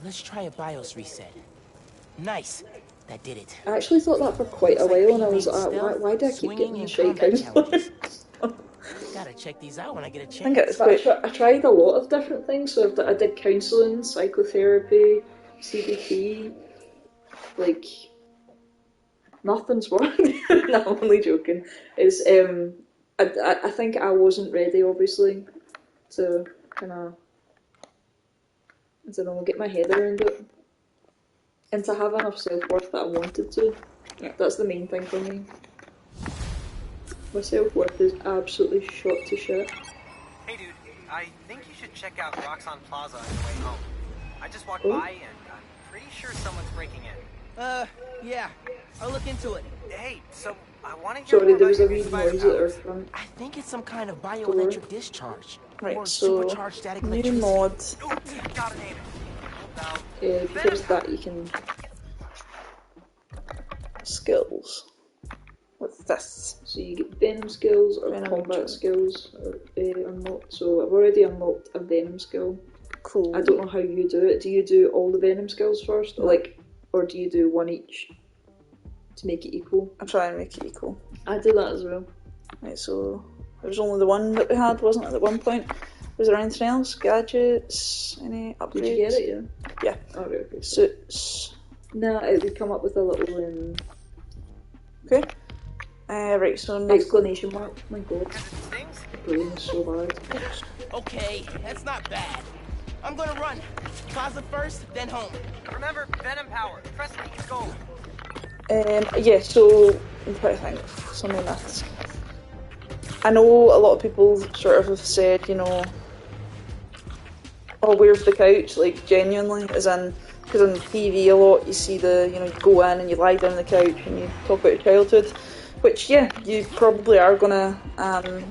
Let's try a BIOS reset. Nice. That did it. I actually thought that for quite a while, and I was like, why do I keep getting the shite counselling? Gotta check these out when I get a I think chance. it's I tried a lot of different things, so I did counselling, psychotherapy, CBT, like, nothing's worked. No, I'm only joking. I think I wasn't ready, obviously, to kind of, I don't know, get my head around it. And to have enough self-worth that I wanted to. Yeah, that's the main thing for me. My self-worth is absolutely shot to shit. Hey dude, I think you should check out Roxxon Plaza on your way home. I just walked by and I'm pretty sure someone's breaking in. Yeah. I'll look into it. Hey, so I want to hear Sorry, more there about was a your wee new spider noise at our powers. front. I think it's some kind of bioelectric discharge. Right, Or so, supercharged static new electricity. mod. Ooh, gotta name it. Now, Because that you can... Skills. What's this? So you get Venom skills or Venom combat skills unlocked. So I've already unlocked a Venom skill. Cool. I don't know how you do it. Do you do all the Venom skills first? Or do you do one each to make it equal? I'll try and make it equal. I do that as well. Right, so there was only the one that we had, wasn't it, at one point? Was there anything else? Gadgets? Any upgrades? Did you get it, yeah? Yeah. Oh, right, okay. Suits. No, it would come up with a little Okay. Right, so exclamation mark. My god. My brain is so bad. Okay, that's not bad. I'm gonna run. Plaza first, then home. remember, Venom power. Trust me, it's gold. Yeah, so I'm trying to think. Some of the myths. I know a lot of people sort of have said, you know, oh, where's the couch? Like, genuinely, as in, because on TV a lot you see the, you know, you go in and you lie down on the couch and you talk about your childhood, which, yeah, you probably are going to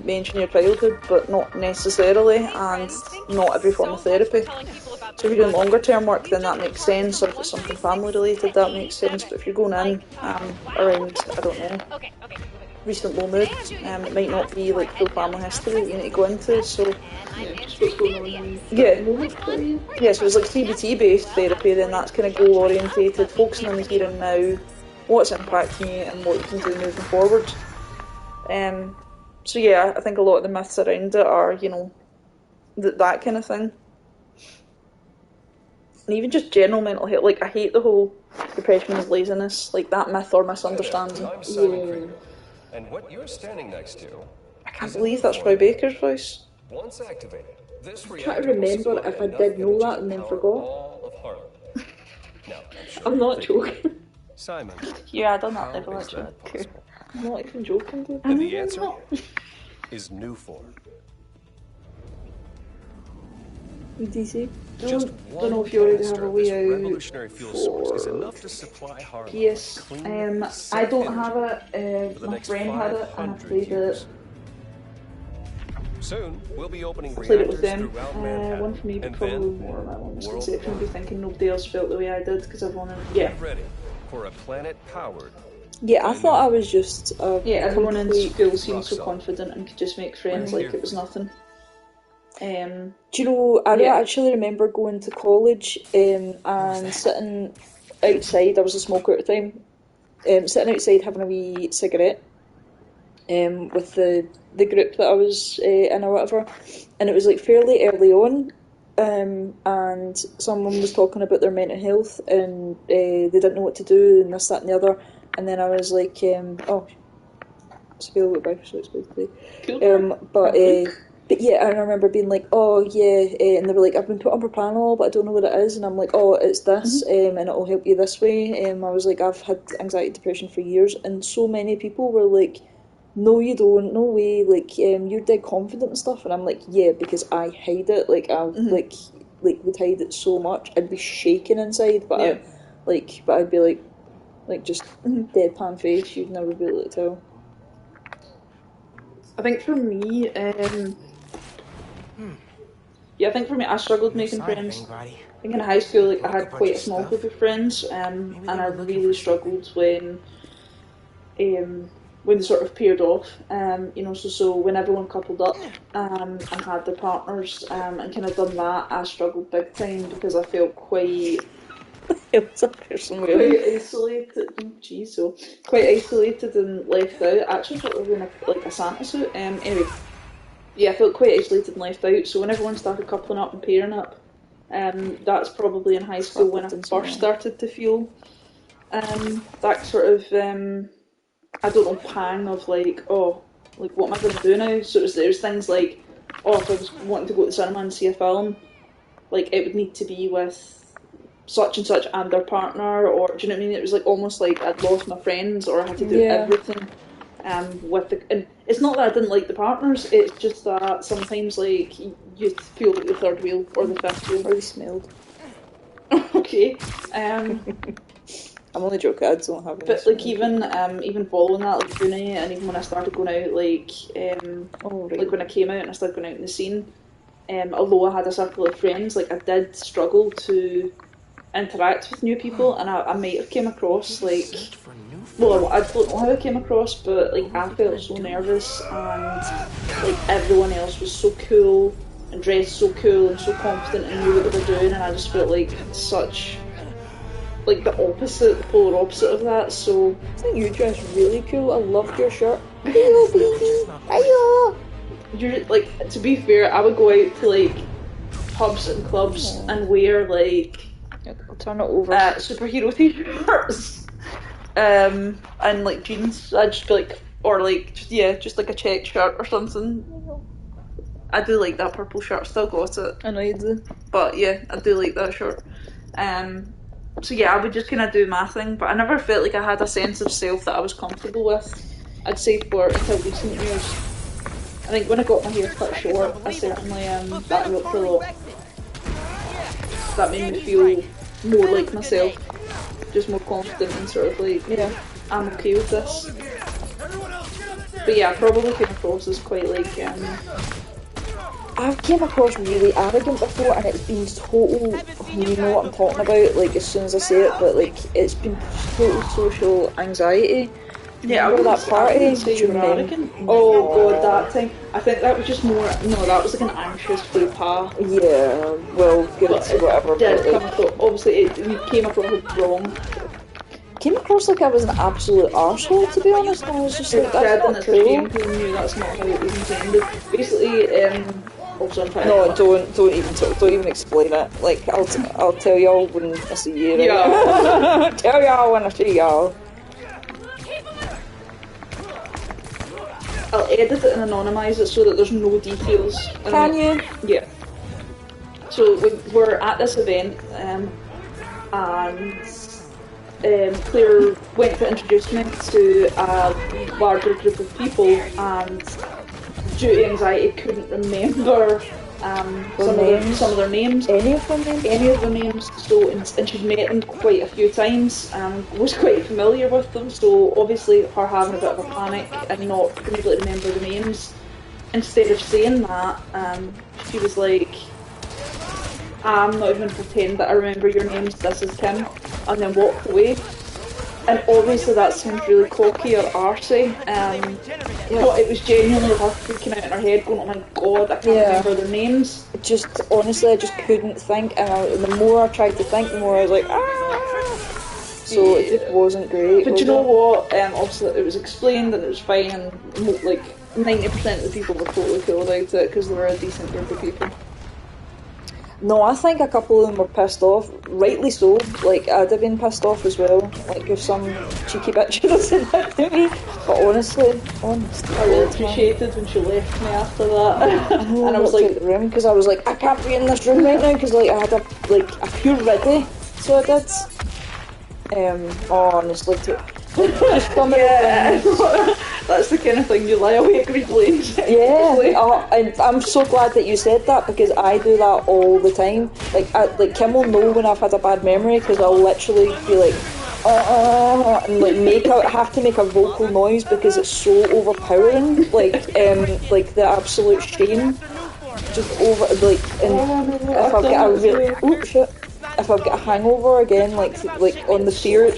mention your childhood, but not necessarily, and not every form of therapy. So if you're doing longer term work, then that makes sense, or if it's something family related, that makes sense, but if you're going in around, I don't know, recent low mood, it might not be like full family history that you need to go into, so yeah, so it's like CBT based therapy, then that's kind of goal orientated, focusing on the here and now, what's impacting you and what you can do moving forward. So yeah, I think a lot of the myths around it are, you know, that kind of thing. And even just general mental health, like I hate the whole depression is laziness, like that myth or misunderstanding. I'm Simon Krieger, and what you're standing next to... I can't believe that's Troy Baker's voice. Once activated, this I'm trying to remember if I did know that and then forgot. Now, I'm not joking. Simon. Yeah, I done that level actually. Cool. I'm not even joking, dude. And the answer is new form. DC. Just don't know one if you already canister have a of way this out revolutionary fuel source is enough to supply Harlem Yes, clean, I safe don't energy have it. for the My next friend had it, and I 500 played years. it. Soon, we'll be opening Played it reactors with them. throughout Manhattan. One for me, but and probably then more. My own worldwide. misconception would be thinking nobody else felt the way I did because everyone. Yeah. Get ready for a planet powered. Yeah, I thought I was just Everyone in complete... school seemed so rock confident and could just make friends like it was nothing. Do you know, I actually remember going to college and sitting outside. I was a smoker at the time. Sitting outside having a wee cigarette with the group that I was in or whatever, and it was like fairly early on, and someone was talking about their mental health and they didn't know what to do and this, that and the other, and then I was like, oh, it's a little bit so it's basically. But yeah, and I remember being like, oh yeah, and they were like, I've been put on propranolol, but I don't know what it is, and I'm like, oh, it's this, and it'll help you this way. I was like, I've had anxiety, depression for years, and so many people were like, no you don't, no way, like, you're dead confident and stuff, and I'm like, yeah, because I hide it, like, I like would hide it so much, I'd be shaking inside, but I'd be like just deadpan face, you'd never be able to tell. I think for me, I struggled making friends. I think in high school, like, I had quite a small group of friends, and I really struggled when they sort of paired off. So when everyone coupled up and had their partners and kind of done that, I struggled big time because I felt quite quite isolated. Quite isolated and left out. I actually thought we were in a Santa suit. Anyway, yeah, I felt quite isolated and left out. So when everyone started coupling up and pairing up, that's probably in high school when I first started to feel that sort of I don't know, pang of like, oh, like what am I going to do now? So there's things like, oh, if I was wanting to go to the cinema and see a film, like it would need to be with such and such and their partner, or do you know what I mean? It was like almost like I'd lost my friends, or I had to do everything with the. And it's not that I didn't like the partners; it's just that sometimes like you feel like the third wheel or the fifth wheel. Or they smelled. Okay. I'm only joking. I don't have. But like even following that, like uni, and even when I started going out, like like when I came out and I started going out in the scene, although I had a circle of friends, like I did struggle to interact with new people, and I might have came across like, well, I don't know how I came across, but like I felt so nervous, and like everyone else was so cool and dressed so cool and so confident and knew what they were doing, and I just felt like such like the polar opposite of that. So I think you dress really cool. I loved your shirt. Ayo, baby. Ayo. You're like, to be fair, I would go out to like pubs and clubs and wear like I'll turn it over. Superhero t-shirts and like jeans. I'd just be like, or like just like a check shirt or something. I do like that purple shirt. Still got it. I know you do. But yeah, I do like that shirt. So yeah, I would just kind of do my thing, but I never felt like I had a sense of self that I was comfortable with. I'd say until recent years. I think when I got my hair cut short, I certainly that helped a lot. That made me feel more like myself, just more confident and sort of like, yeah, I'm okay with this. But yeah, I probably came across as quite like I've came across really arrogant before, and it's been total, you know what I'm talking about, like as soon as I say it, but like it's been total social anxiety. Yeah, remember that party? You were arrogant. Oh god, that thing. I think that was just more. No, that was like an anxious faux pas. Yeah, well, good, whatever. Did come across, obviously, it came across as wrong. Came across like I was an absolute arsehole, to be honest. I was just like, that's not cool. That's not how it was intended. Basically, no, don't even explain it. Like I'll tell y'all when I see you. Right? Yeah. Tell y'all when I see y'all. I'll edit it and anonymise it so that there's no details. Can you? Yeah. So we're at this event, and Claire went to introduce me to larger group of people, and due to anxiety couldn't remember some of their names. Any of them names? Any of the names. So, and she'd met them quite a few times and was quite familiar with them, so obviously her having a bit of a panic and not being able to remember the names, instead of saying that, she was like, I'm not even going to pretend that I remember your names, this is Kim, and then walked away. And obviously that seems really cocky or arsey. But it was genuinely her freaking out in her head going, oh my god, I can't remember their names. Just, honestly, I just couldn't think, and the more I tried to think, the more I was like, ah! So it just wasn't great. But you know what, obviously it was explained and it was fine, and like 90% of the people were totally cool about it because they were a decent group of people. No, I think a couple of them were pissed off, rightly so. Like, I'd have been pissed off as well, like if some cheeky bitch had said that to me. But honestly, I really appreciated when she left me after that. And I was like, the room, because I was like, I can't be in this room right now, because like I had a pure ready, so I did. Honestly, just coming that's the kind of thing you lie awake replaying. Yeah, and I'm so glad that you said that, because I do that all the time. Like Kim will know when I've had a bad memory, because I'll literally be like, and like have to make a vocal noise because it's so overpowering. Like the absolute shame, just over like. And if I've got a really if I've got a hangover again, like on the fear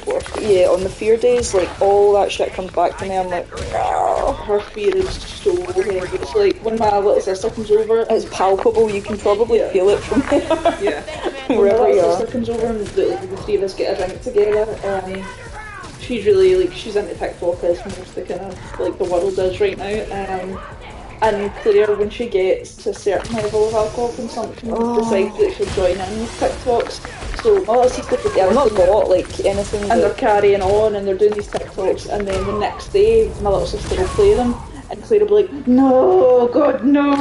days, like all that shit comes back to me. I'm like, her fear is so heavy. It's like when my little sister comes over, it's palpable. You can probably feel it from here. Yeah, wherever you are. Sister comes over and the three of us get a drink together. She's really she's into TikTok, as most the kind of like the world is right now. And Claire, when she gets to a certain level of alcohol consumption, decides that she'll join in with TikToks. So my little sister could not like anything. And they're carrying on and they're doing these TikToks, and then the next day my little sister will play them, and Claire will be like, no, God, no.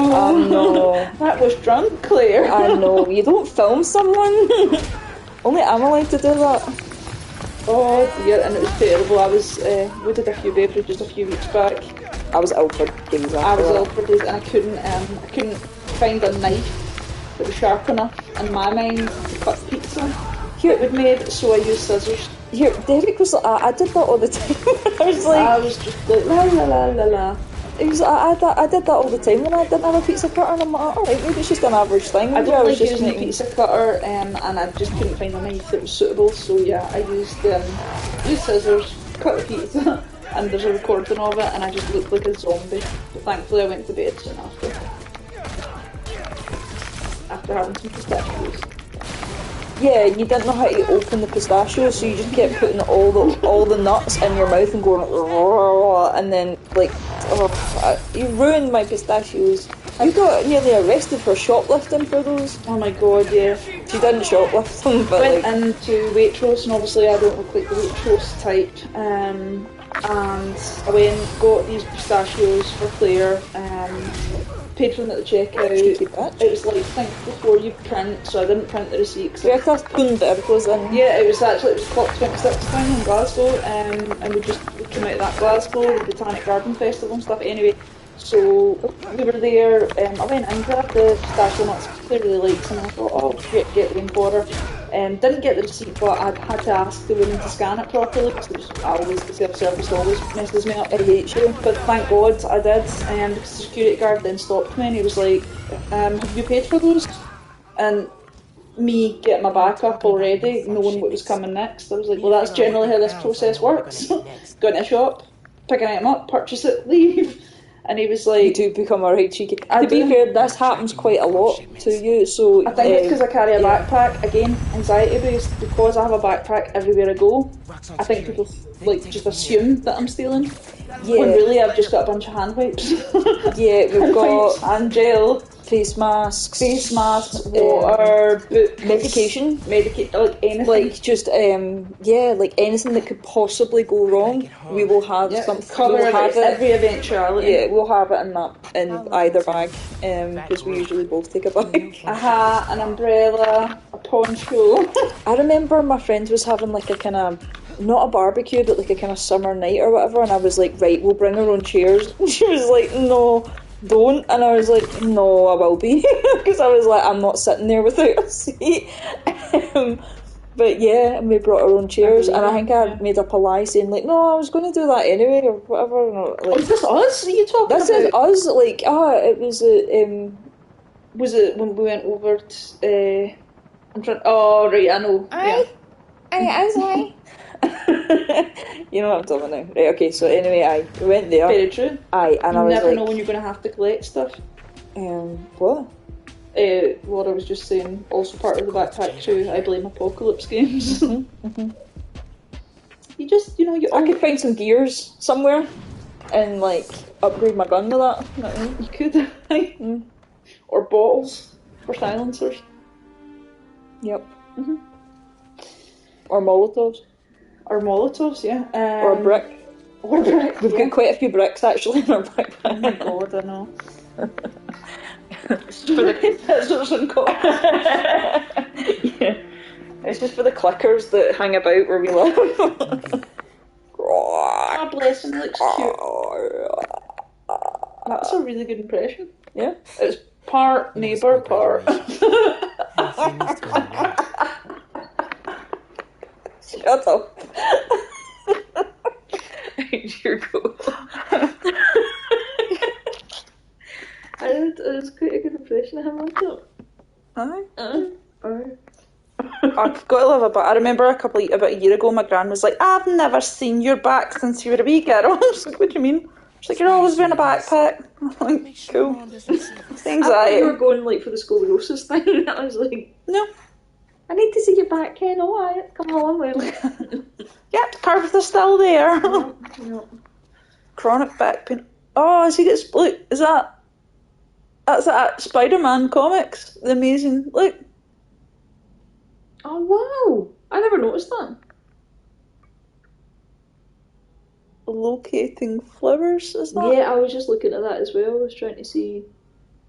No. That was drunk, Claire. I know. You don't film someone. Only I'm allowed to do that. Oh dear, and it was terrible. I was, we did a few beverages a few weeks back. I was ill for days and I couldn't find a knife that was sharp enough in my mind to cut pizza. Here we'd made, so I used scissors. Here, Derek was like, I did that all the time. I was just like, la la la la la. I did that all the time when I didn't have a pizza cutter, and I'm like, alright, maybe it's just an average thing. I don't like using a pizza cutter, and I just couldn't find a knife that was suitable, so yeah, I used scissors, cut the pizza, and there's a recording of it, and I just looked like a zombie. But thankfully I went to bed soon after having some pistachios. Yeah, you didn't know how to open the pistachios, so you just kept putting all the nuts in your mouth and going, and then like, you ruined my pistachios. You got nearly arrested for shoplifting for those. Oh my god, yeah. She didn't shoplift them, but went into Waitrose, and obviously I don't look like the Waitrose type. And I went and got these pistachios for Claire. Paid for them at the checkout. It was like, think before you print, so I didn't print the receipt. Yeah, that's good, but it was in. Yeah, it was clocked £26 in Glasgow, and we came out of that Glasgow, the Botanic Garden Festival and stuff. Anyway, so we were there. I went in, grabbed the pistachio nuts, Claire really likes them, and I thought, oh, get them for her. Didn't get the receipt, but I had to ask the woman to scan it properly, because the self-service always messes me up. I hate you. But thank God I did, because the security guard then stopped me and he was like, have you paid for those? And me getting my back up already, knowing what was coming next, I was like, well, that's generally how this process works. Go into a shop, pick an item up, purchase it, leave. And he was like, you do become a right cheeky. To be fair, this happens quite a lot to you, so... I think it's because I carry a backpack, again, anxiety based, because I have a backpack everywhere I go. I think people just assume that I'm stealing. Yeah. When really I've just got a bunch of hand wipes. Yeah, we've got... and gel. Face masks, water, medication, like anything. Like just like anything that could possibly go wrong, we will have something. Cover every eventuality. Yeah, we'll have it in either bag, because we usually both take a bag. A hat, an umbrella, a poncho. I remember my friend was having like a kind of not a barbecue, but like a kind of summer night or whatever, and I was like, right, we'll bring our own chairs. And she was like, no, don't. And I was like, no, I will be. Because I was like, I'm not sitting there without a seat. But yeah, and we brought our own chairs, and I think I made up a lie saying like, no, I was going to do that anyway, or whatever. Like, is this us? Are you talking this about? is us. Like, it was Was it when we went over to? Oh right, I know. I was like. You know what I'm talking about now. Right, okay, so anyway, we went there. Very true. And You I was never like, know when you're going to have to collect stuff. What? What I was just saying, also part of the backpack too, I blame Apocalypse games. You just, I could find some gears somewhere and like upgrade my gun with that. You know what I mean? You could, or bottles for silencers. Yep. Or Molotovs. Or Molotovs, yeah. Or a brick. Or a brick. We've got quite a few bricks actually in our backpack. Oh my god, I know. That's what it's called. Yeah. It's just for the clickers that hang about where we live. Oh, bless him, looks cute. That's a really good impression. Yeah. It's part neighbour, part. Shut up. Here go. It was quite a good impression of him, wasn't it? Aye. I've got to love it, but I remember about a year ago, my gran was like, I've never seen your back since you were a wee girl. I was like, what do you mean? She's like, you're always wearing a backpack. I'm like, cool. It's I thought anxiety. you were going like for the scoliosis thing, and I was like, No. I need to see your back, Ken. Oh, I come along with me. Yep, curves are still there. No. Chronic back pain. Oh, has he got look, is that's that Spider-Man comics. The amazing look. Oh wow! I never noticed that. Locating flowers, is that? Yeah, I was just looking at that as well. I was trying to see.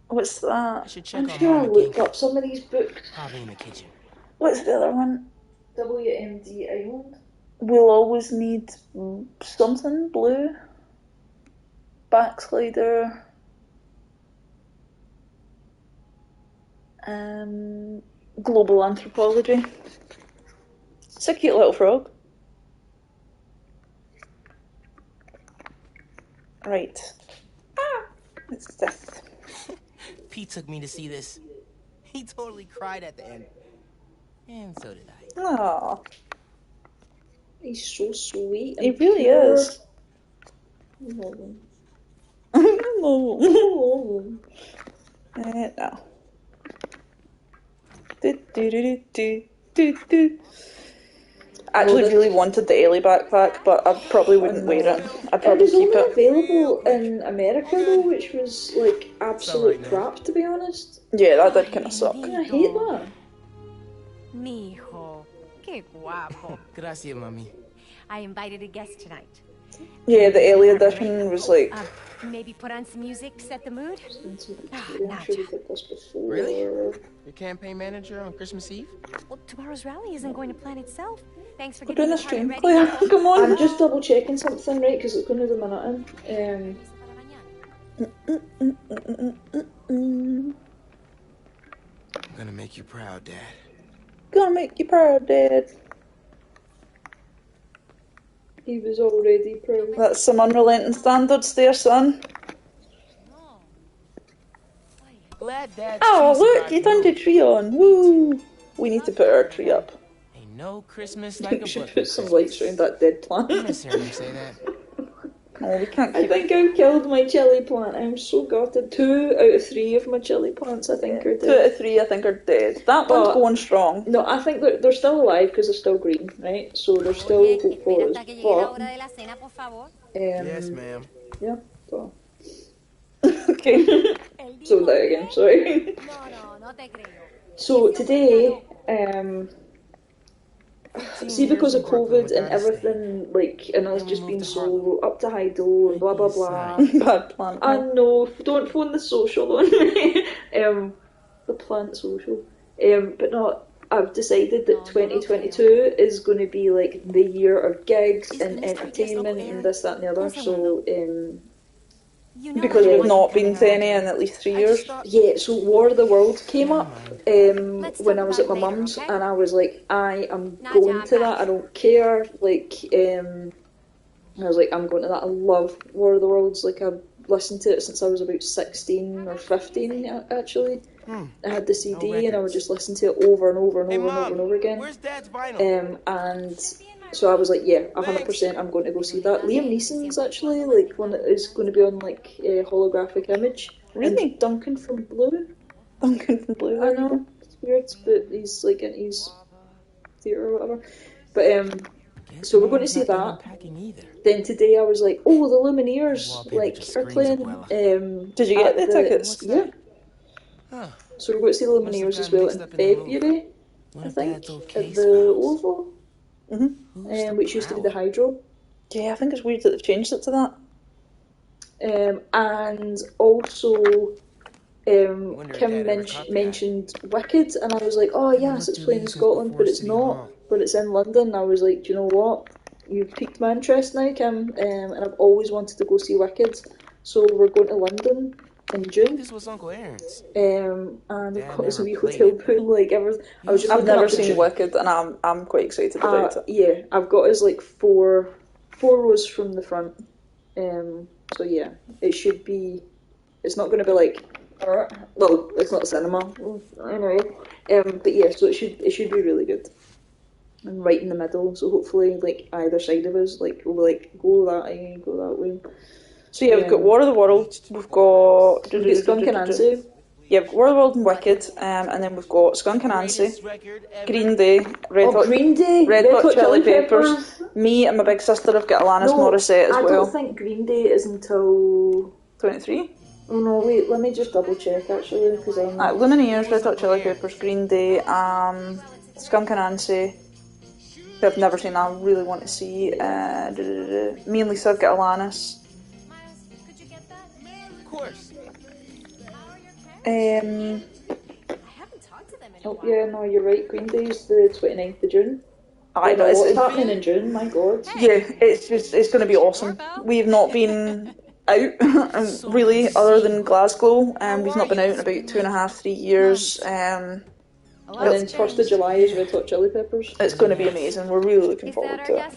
What's I that? should check I'm on sure I Mama looked King. up some of these books. Probably in the kitchen. What's the other one? WMD Island. We'll always need something blue. Backslider. Global anthropology. It's a cute little frog. Right. What's this? Pete took me to see this. He totally cried at the end. And so did I. Aww. He's so sweet. He And really pure. is. No. No. I actually really wanted the Ellie backpack, but I probably wouldn't wear it. I'd probably keep It was only it. available in America though, which was like absolute crap to be honest. Yeah, that did kind of suck. I hate that. Mijo, qué guapo. Gracias, mami. I invited a guest tonight. Yeah, the Ellie edition was like... Maybe put on some music, set the mood? I'm sure we did this before. Really? Your campaign manager on Christmas Eve? Well, tomorrow's rally isn't going to plan itself. Thanks for We're getting doing a the party stream, ready. Claire. Come on. I'm just double checking something, right? Because it's going to the minute in. I'm gonna make you proud, Dad. Gonna make you proud, Dad. He was already proud. That's some unrelenting standards there, son. Glad Dad's Oh, tree look, survived you the turned the move. tree on. Woo! We need to put our tree up. Ain't no Christmas I like think a we should book. put some lights around that dead plant. Unnecessary you say that. Oh, we can't I keep think I've killed my chili plant. I'm so gutted. 2 out of 3 of my chili plants, I think, are 2 dead. out of 3, I think, are dead. That one's But- going strong. No, I think they're still alive because they're still green, right? So they're still Oye, hope for espera us. hasta que llegue la hora But, de la cena, por favor. Yes, ma'am. yeah, so. Okay. So that again, sorry. No, no te creo. So today, see, because of COVID and everything, like, and us just being so up to high do and blah blah blah. Bad plant. I know, don't phone the social one. The plant social. But no, I've decided that 2022 is going to be like the year of gigs and entertainment and this, that, and the other. So, Because we've not been to any in at least 3 years. yeah, so War of the Worlds came up when I was at my mum's, and I was like, I am going to that. I don't care. Like, I was like, I'm going to that. I love War of the Worlds. Like, I've listened to it since I was about 16 or 15, actually. I had the CD and I would just listen to it over and over and over and over and over again. Where's Dad's vinyl? And so I was like, yeah, 100% I'm going to go see that. Liam Neeson's actually like one that is going to be on like a holographic image. Really? And Duncan from Blue. Duncan from Blue. I know, it's weird, but he's like in his theatre or whatever. But so we're going to see that. Then today I was like, oh, the Lumineers like are playing. Did you get the tickets? Yeah. So we're going to see the Lumineers as well in February, I think, at the Oval, which used to be the Hydro. Yeah, I think it's weird that they've changed it to that. And also, Kim mentioned Wicked, and I was like, oh yes, it's playing in Scotland, but it's not. But it's in London. I was like, do you know what? You've piqued my interest now, Kim, and I've always wanted to go see Wicked. So we're going to London in June. This was Uncle Aaron's. And of course, a wee hotel pool, like everything. I've never seen Wicked, and I'm quite excited about it. Yeah, I've got us like four rows from the front. So yeah, it should be. It's not going to be like. Well, it's not a cinema, anyway. But yeah, so it should be really good. And right in the middle, so hopefully, like either side of us, like we'll like go that way, go that way. So yeah, we've got War of the Worlds, we've got Skunk Anansie. Yeah, we've got War of the World and Wicked, and then we've got Skunk Anansie, Green Day, Red Hot Chili Peppers. Me and my big sister have got Alanis Morissette as well. I don't think Green Day is until 23. Oh no, wait, let me just double check actually, because I'm Lumineers, Red Hot Chili Peppers, Green Day, Skunk Anansie. I've never seen. I really want to see. Me and Lisa have got Alanis. Of course. Oh yeah, no, you're right. Green Day's the 29th of June. I know what's happening in June. My God. Yeah, it's going to be awesome. We've not been out really, other than Glasgow. We've not been out in about 2.5, 3 years. And then 1st of July is Red Hot Chili Peppers. It's going to be amazing. We're really looking forward to it.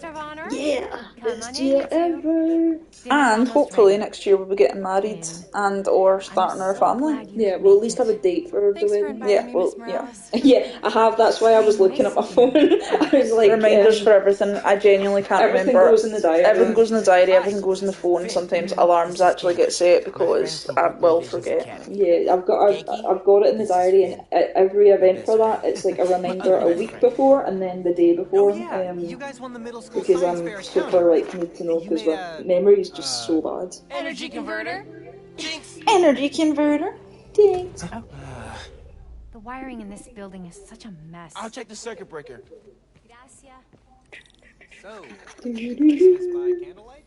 Yeah, best year ever. And hopefully next year we'll be getting married and or starting our family. Yeah, we'll at least have a date for the wedding. Yeah, well, yeah. Yeah, I have. That's why I was looking at my phone. I was like, reminders for everything. I genuinely can't everything remember. Goes in the diary. Everything goes in the diary. Everything goes in the phone. Sometimes alarms actually get set because I will forget. Yeah, I've got it in the diary, and at every event for that, it's like a reminder a week before and then the day before. You guys won the middle school because science I'm fair super like need to know because my memory is just so bad. Energy converter? Energy converter. Jinx. The wiring in this building is such a mess. I'll check the circuit breaker. So, Christmas by candlelight?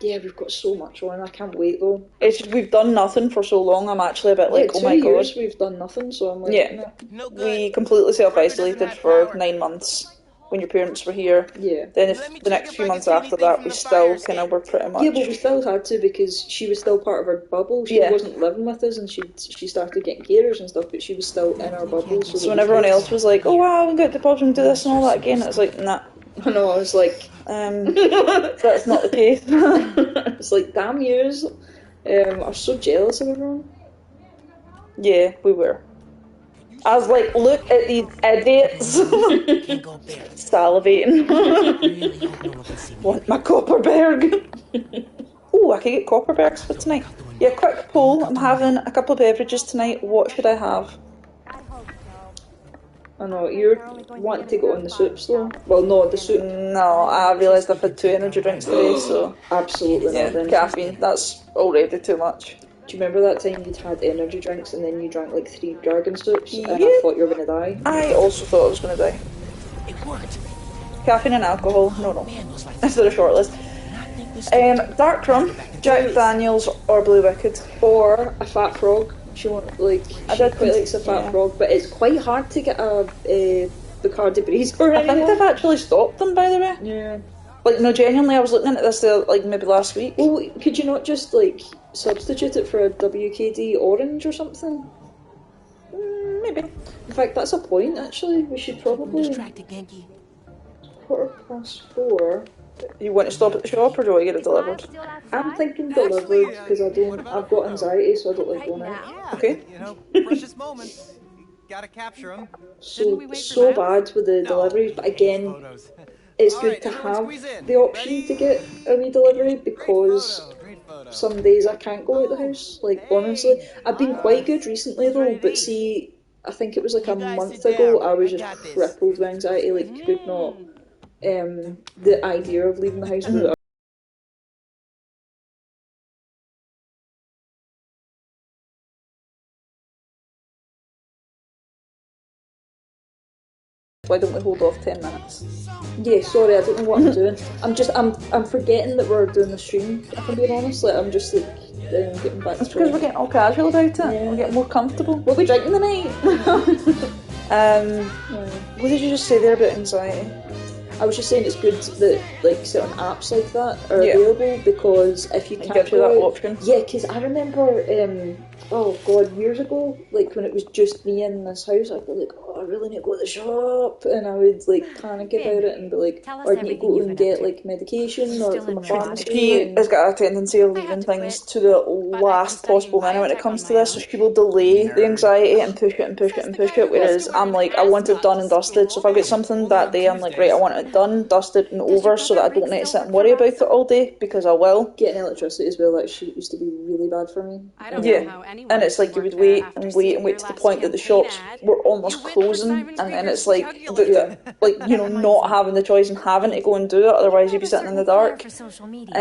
Yeah, we've got so much on. I can't wait though. It's just, we've done nothing for so long. I'm actually a bit like, oh my 2 years god. We've done nothing, so I'm like, yeah. We completely self-isolated for 9 months when your parents were here. Yeah. Then if the next few months after that, we still kind of were pretty much. Yeah, but we still had to because she was still part of our bubble. She wasn't living with us, and she started getting carers and stuff, but she was still in our bubble. So when everyone else was like, oh wow, we got to pubs and do this and all that again, it was like, nah. I know, I was like, that's not the case. It's like, damn yous. I was so jealous of everyone. Yeah, we were. I was like, look at these idiots. Salivating. Want my Copperberg. Oh, I could get Copperbergs for tonight. Yeah, quick poll. I'm having a couple of beverages tonight. What should I have? I know, you're wanting to go on the soups though. Well, no, the soup. No, I realised I've had 2 energy drinks today, so. Absolutely not. Then. Caffeine, that's already too much. Do you remember that time you'd had energy drinks and then you drank like 3 dragon soups and I thought you were going to die? I also thought I was going to die. It worked. Caffeine and alcohol, no. That's the short list. Dark Rum, Jack Daniels or Blue Wicked. Or a fat frog. She wants like I she did quite likes a fat yeah. frog, but it's quite hard to get a Bacardi Breezer I think they've actually stopped them, by the way. Yeah. Like, no, genuinely, I was looking at this like maybe last week. Well, could you not just like substitute it for a WKD orange or something? Maybe. In fact, that's a point. Actually, we should probably. Distracted, Genki. 4:15. You want to stop at the shop or do I get it delivered? I'm thinking delivered because I've got anxiety, so I don't like going out. Okay. You know, precious moments. Gotta capture them. So bad with the deliveries, but again, it's good to have the option to get a wee delivery because some days I can't go out the house. Like, honestly, I've been quite good recently though, but see, I think it was like a month ago I was just crippled with anxiety, like could not, the idea of leaving the house without Why don't we hold off 10 minutes? Yeah, sorry, I don't know what I'm doing. I'm forgetting that we're doing the stream, if I'm being honest. Like, I'm just like getting back It's because we're getting all casual about it. Yeah. We're getting more comfortable. What are we drinking tonight? What did you just say there about anxiety? I was just saying it's good that like certain apps like that are Yeah. available because if you It can't gives you go that out, option. yeah, because I remember oh god, years ago, like when it was just me in this house, I'd be like, oh, I really need to go to the shop, and I would like panic about it and be like, Tell us or I need to go everything and you've been get up to. like medication or Still from a in pharmacy. She and- has got a tendency of leaving things to the last possible minute when it comes to this, so she will delay the anxiety and push it and push it and push it, whereas I'm like, I want it done and dusted, so if I get something that day, I'm like, right, I want it done, dusted and over so that I don't need to sit and worry about it all day, because I will. Getting electricity as well, that shit used to be really bad for me. I don't know how Yeah, anyone and it's like you worked would there wait after and seeing wait and wait to your the last point that the campaign shops ad. were almost You went for closing, Simon and then Krieger's it's like, jugular. like, you know, not having the choice and having to go and do it, otherwise you'd be sitting in the dark. For social media.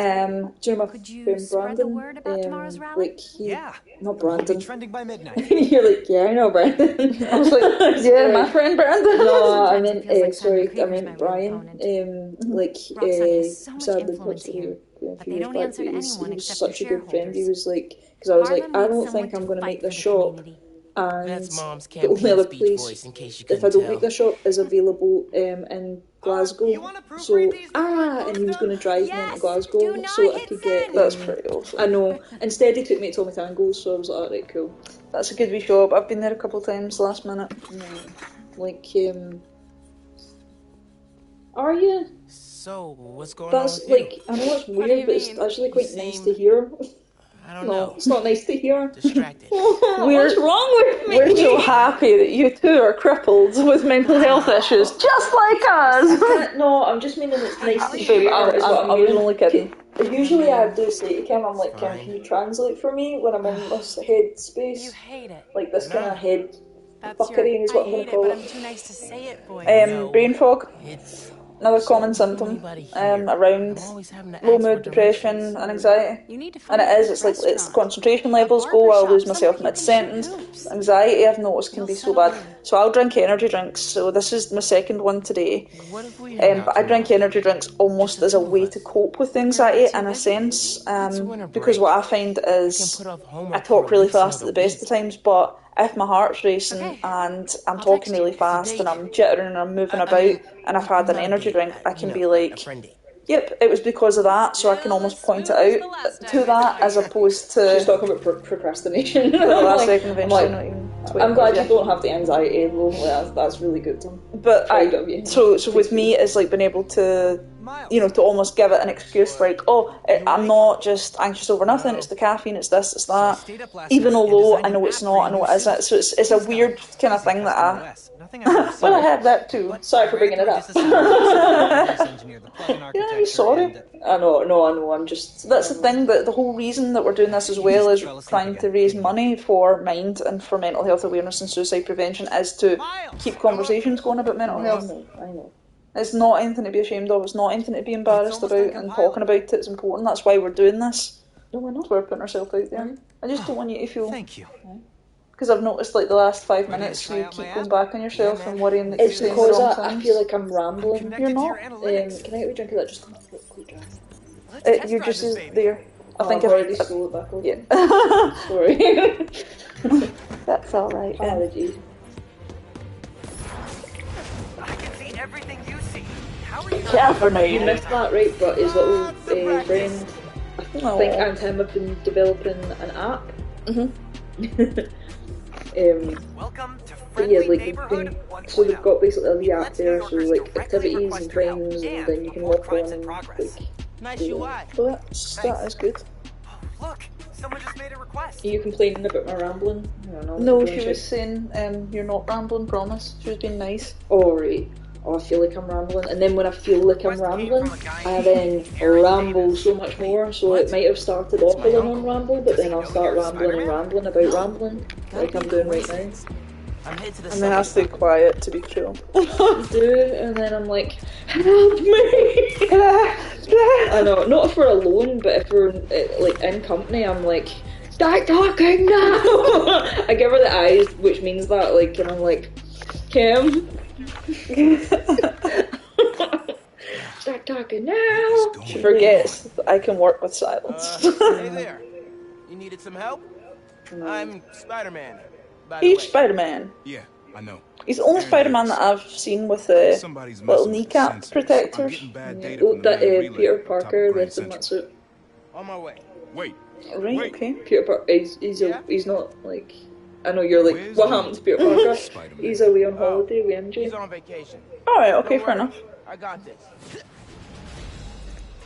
Do you know my Could you friend spread the Brandon? word about tomorrow's rally? Like he, Yeah. not We'll be Brandon. trending by midnight. You're like, yeah, I know Brandon. I was like, yeah, my friend Brandon. No, I Sometimes mean, it feels like Simon sorry, I Krieger's my mean real Brian. opponent. Like, Roxanne has so much sadly influence passed here, away a but few they years don't back, answer but to he was anyone such except a their good friend. He shareholders. was like, because I was like, Harlem I needs don't someone think I'm to going to fight make the for the shop. community. And That's Mom's the only campaign other speech place, voice, in case you if I couldn't don't make the tell. shop, is available in Glasgow. you wanna proofread So, these before I and he was post going to them? drive me into Yes, Glasgow do not so I hit could get. send. That's pretty awesome. I know. Instead, he took me to Tommy Tangles, so I was like, alright, cool. That's a good wee shop. I've been there a couple of times last minute. Like, are you? So, what's going That's on with like, I know it's do weird, you but it's mean? actually quite You nice seem- to hear. you? I don't No, know. it's not nice to hear. Distracted. What's wrong with me? We're so happy that you two are crippled with mental health issues, just like us. No, I'm just meaning it's nice to Babe, hear. I is what I'm was meaning. only kidding. Usually I do say to Kim, I'm like, Kim, Fine. can you translate for me when I'm in this head space? You hate it. Like this kind of head That's fuckery is what I I'm going hate to it, call but it. I'm too nice to say it, boy. Brain fog, It's another common symptom around I'm always having to low ask for mood, depression, directions. and anxiety. You need to And find it a is, good it's like, its restaurant. concentration levels A go, I'll barbershop, lose myself somewhere you mid-sentence. can shoot hoops. Anxiety, I've noticed, can You'll be so settle bad. in. So I'll drink energy drinks, so this is my second one today. What if we hang out But I drink tomorrow? energy drinks almost as a way to cope with anxiety in a sense, because what I find is Put off homework I talk for really weeks out fast of at the the best week. of times, but if my heart's racing Okay. and I'm I'll talking text you. really It's a fast and date. I'm jittering and I'm moving I about mean, and I've had an not a energy date, drink, I can you be know, like, a friend date. yep, it was because of that, so I can almost point it out to that as opposed to She's talking about procrastination. the last Like, second of I'm eventually like, not even I'm glad you yeah. don't have the anxiety, though. Like, that's really good, Tim. But Proud of you. so with me, it's like being able to, you know, to almost give it an excuse, like, oh, I'm not just anxious over nothing. It's the caffeine. It's this. It's that. Even although I know it's not, I know it isn't. So it's a weird kind of thing that I. Well, I have that too. Sorry for bringing it up. Yeah, I'm sorry. I know. I'm just. That's the thing, that the whole reason that we're doing this as well is trying to raise money for mind and for mental health awareness and suicide prevention is to keep conversations going about mental health. I know. It's not anything to be ashamed of, it's not anything to be embarrassed about, and talking about it is important. That's why we're doing this. No, we're not. That's why we're putting ourselves out there. I just don't want you to feel... Thank you. Because I've noticed, like, the last 5 minutes you keep going back on yourself and worrying that you're It's saying the because wrong I things. feel like I'm rambling. You're not. Can I get a drink of that? Just come up with a quick drink. You're just as there. I think I've I've already stole it back over. Yeah. Sorry. That's alright. Apologies. I can see everything you see. How are you? You missed that, right? But his little friend, I think, and him have been developing an app. Welcome to But yeah, Friendly like Neighborhood so they've 1.0. got basically the app Lets there, New so Yorkers like directly activities request and your help things, and and then you can report walk crimes on in and progress. like Nice do UI. that. Well, that is good. Look, someone just made a request. Are you complaining about my rambling? I don't know. No, Go she and was check. saying, you're not rambling, promise. She was being nice. Oh, right. Oh, I feel like I'm rambling, and then when I feel like I'm rambling, I then ramble so much more. So it might have started off with a non-ramble, but then I'll start rambling and rambling about rambling, like I'm doing right now. I'm headed to the And then I stay quiet to be chill. I do, and then I'm like, help me! I know, not if we're alone, but if we're like in company, I'm like, start talking now! I give her the eyes, which means that, like, and I'm like, Kim, start talking now! She forgets that I can work with silence. Hey there. You needed some help? I'm Spider-Man. By the He's way. Spider-Man. Yeah, I know. He's the only Spider-Man that I've seen with the Somebody's little messing with the kneecap sensors. I'm protectors. getting bad Yeah, data oh, from the that main relay Peter up top of Parker Grand left in that Central. suit. On my way. Wait, Right, wait. okay. Peter Parker, he's not like, I know you're like, Where's what he? happened to Peter Parker? Spider-Man. He's away on holiday with MJ. He's on vacation. Alright, okay, Don't fair worry. enough. I got this.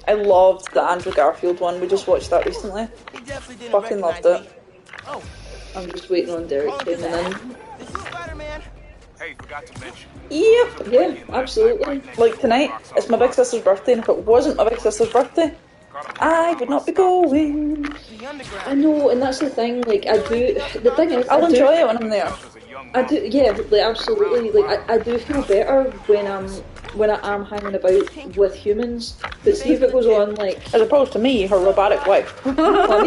I loved the Andrew Garfield one. We just watched that recently. He definitely didn't Fucking recognize loved me. it. Oh, I'm just waiting on Derek calling for coming that. in. This is Spider-Man. Hey, forgot to mention. Yep. Yeah, absolutely. Like tonight, it's my big sister's birthday, and if it wasn't my big sister's birthday, I would not be going. The underground. I know, and that's the thing, like, I do, the thing is, I'll enjoy it when I'm there. I do, yeah, like, absolutely, like, I do feel better when I am hanging about with humans, but see if it goes on, like, As opposed to me, her robotic wife. well, I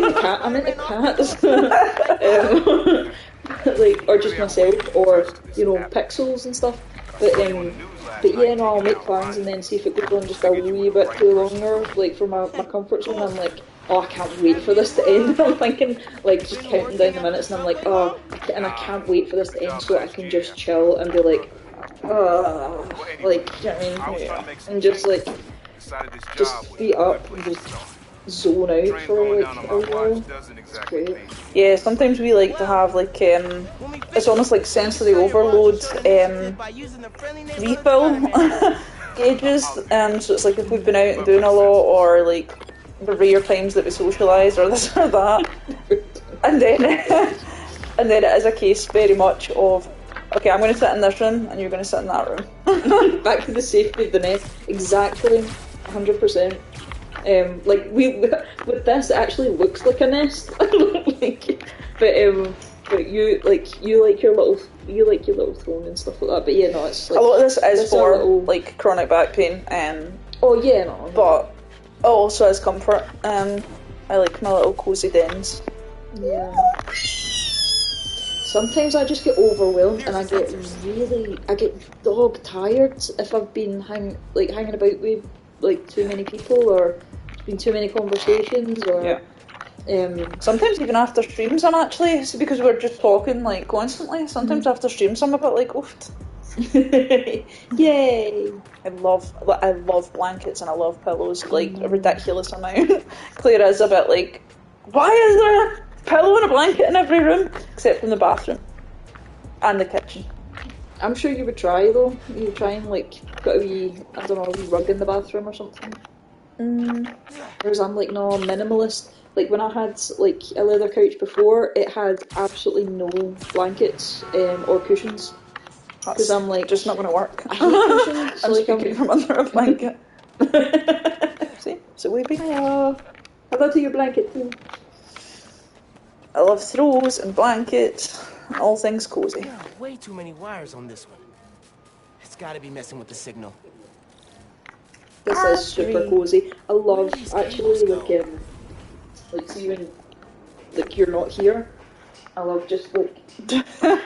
mean the cats, like, or just myself, or, you know, pixels and stuff, but yeah, no, I'll make plans and then see if it goes on just a wee bit too longer, like, for my comfort zone. I'm like, oh, I can't wait for this to end. I'm thinking, like, just counting down the minutes, and I'm like, oh, and I can't wait for this to end so I can just chill and be like, like, you know what I mean? Yeah. And just, like, just be up and just zone out for, like, a while. It's great. Yeah, sometimes we like to have, like, it's almost like sensory overload, refill gauges, so it's like if we've been out and doing a lot, or, like, the rare times that we socialise, or this or that, and then it is a case very much of, okay, I'm going to sit in this room, and you're going to sit in that room. Back to the safety of the nest. Exactly, 100%. Like with this, it actually looks like a nest. Like, but you like your little throne and stuff like that. But yeah, no, it's like A lot of this is for little... like chronic back pain, oh yeah, no, but it also has comfort. I like my little cozy dens. yeah. Sometimes I just get overwhelmed and I get dog tired if I've been hanging about with like too many people or been too many conversations or Sometimes even after streams I'm actually, see, because we're just talking like constantly, sometimes after streams I'm a bit like oofed. Yay! I love blankets and I love pillows, like a ridiculous amount. Claire is a bit like, why is there a pillow and a blanket in every room except in the bathroom and the kitchen? I'm sure you would try though. You would try and like put a wee, I don't know, a wee rug in the bathroom or something. Whereas I'm like, no, minimalist. Like when I had like a leather couch before, it had absolutely no blankets or cushions. Because I'm like, just not going to work. I hate cushions. I'm like, speaking from under a blanket. See, so we be. I love your blanket too. I love throws and blankets and all things cozy. There are way too many wires on this one. It's gotta be messing with the signal. This is super cozy. I love actually like see when like you're not here. I love just like oh,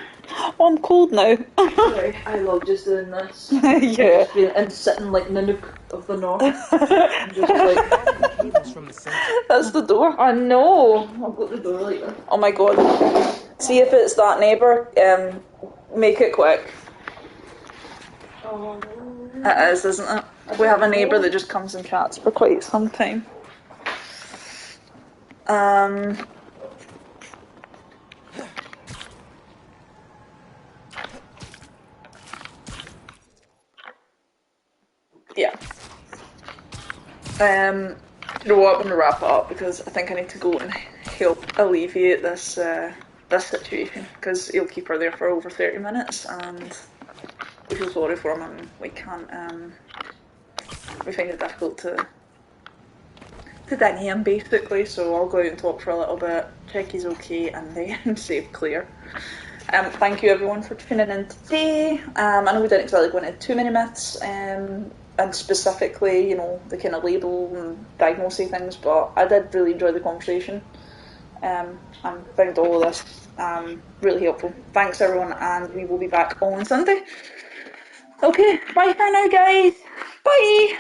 I'm cold now. I love just doing this. Yeah. And sitting like in the nook of the north. And just like Evils from the center. That's the door. I know. I've got the door later. Oh my god. See if it's that neighbour. Make it quick. Oh, It is, isn't it? We have a neighbour that just comes and chats for quite some time. Yeah. You know what? I'm gonna wrap it up because I think I need to go and help alleviate this this situation because he'll keep her there for over 30 minutes and we feel sorry for him and we can't. We find it difficult to dig him basically. So I'll go out and talk for a little bit, check he's okay, and then save Claire. Thank you everyone for tuning in today. I know we didn't exactly go into too many myths, and specifically, you know, the kind of label and diagnosing things, but I did really enjoy the conversation. And found all of this really helpful. Thanks everyone, and we will be back on Sunday. Okay, bye for now guys. Bye!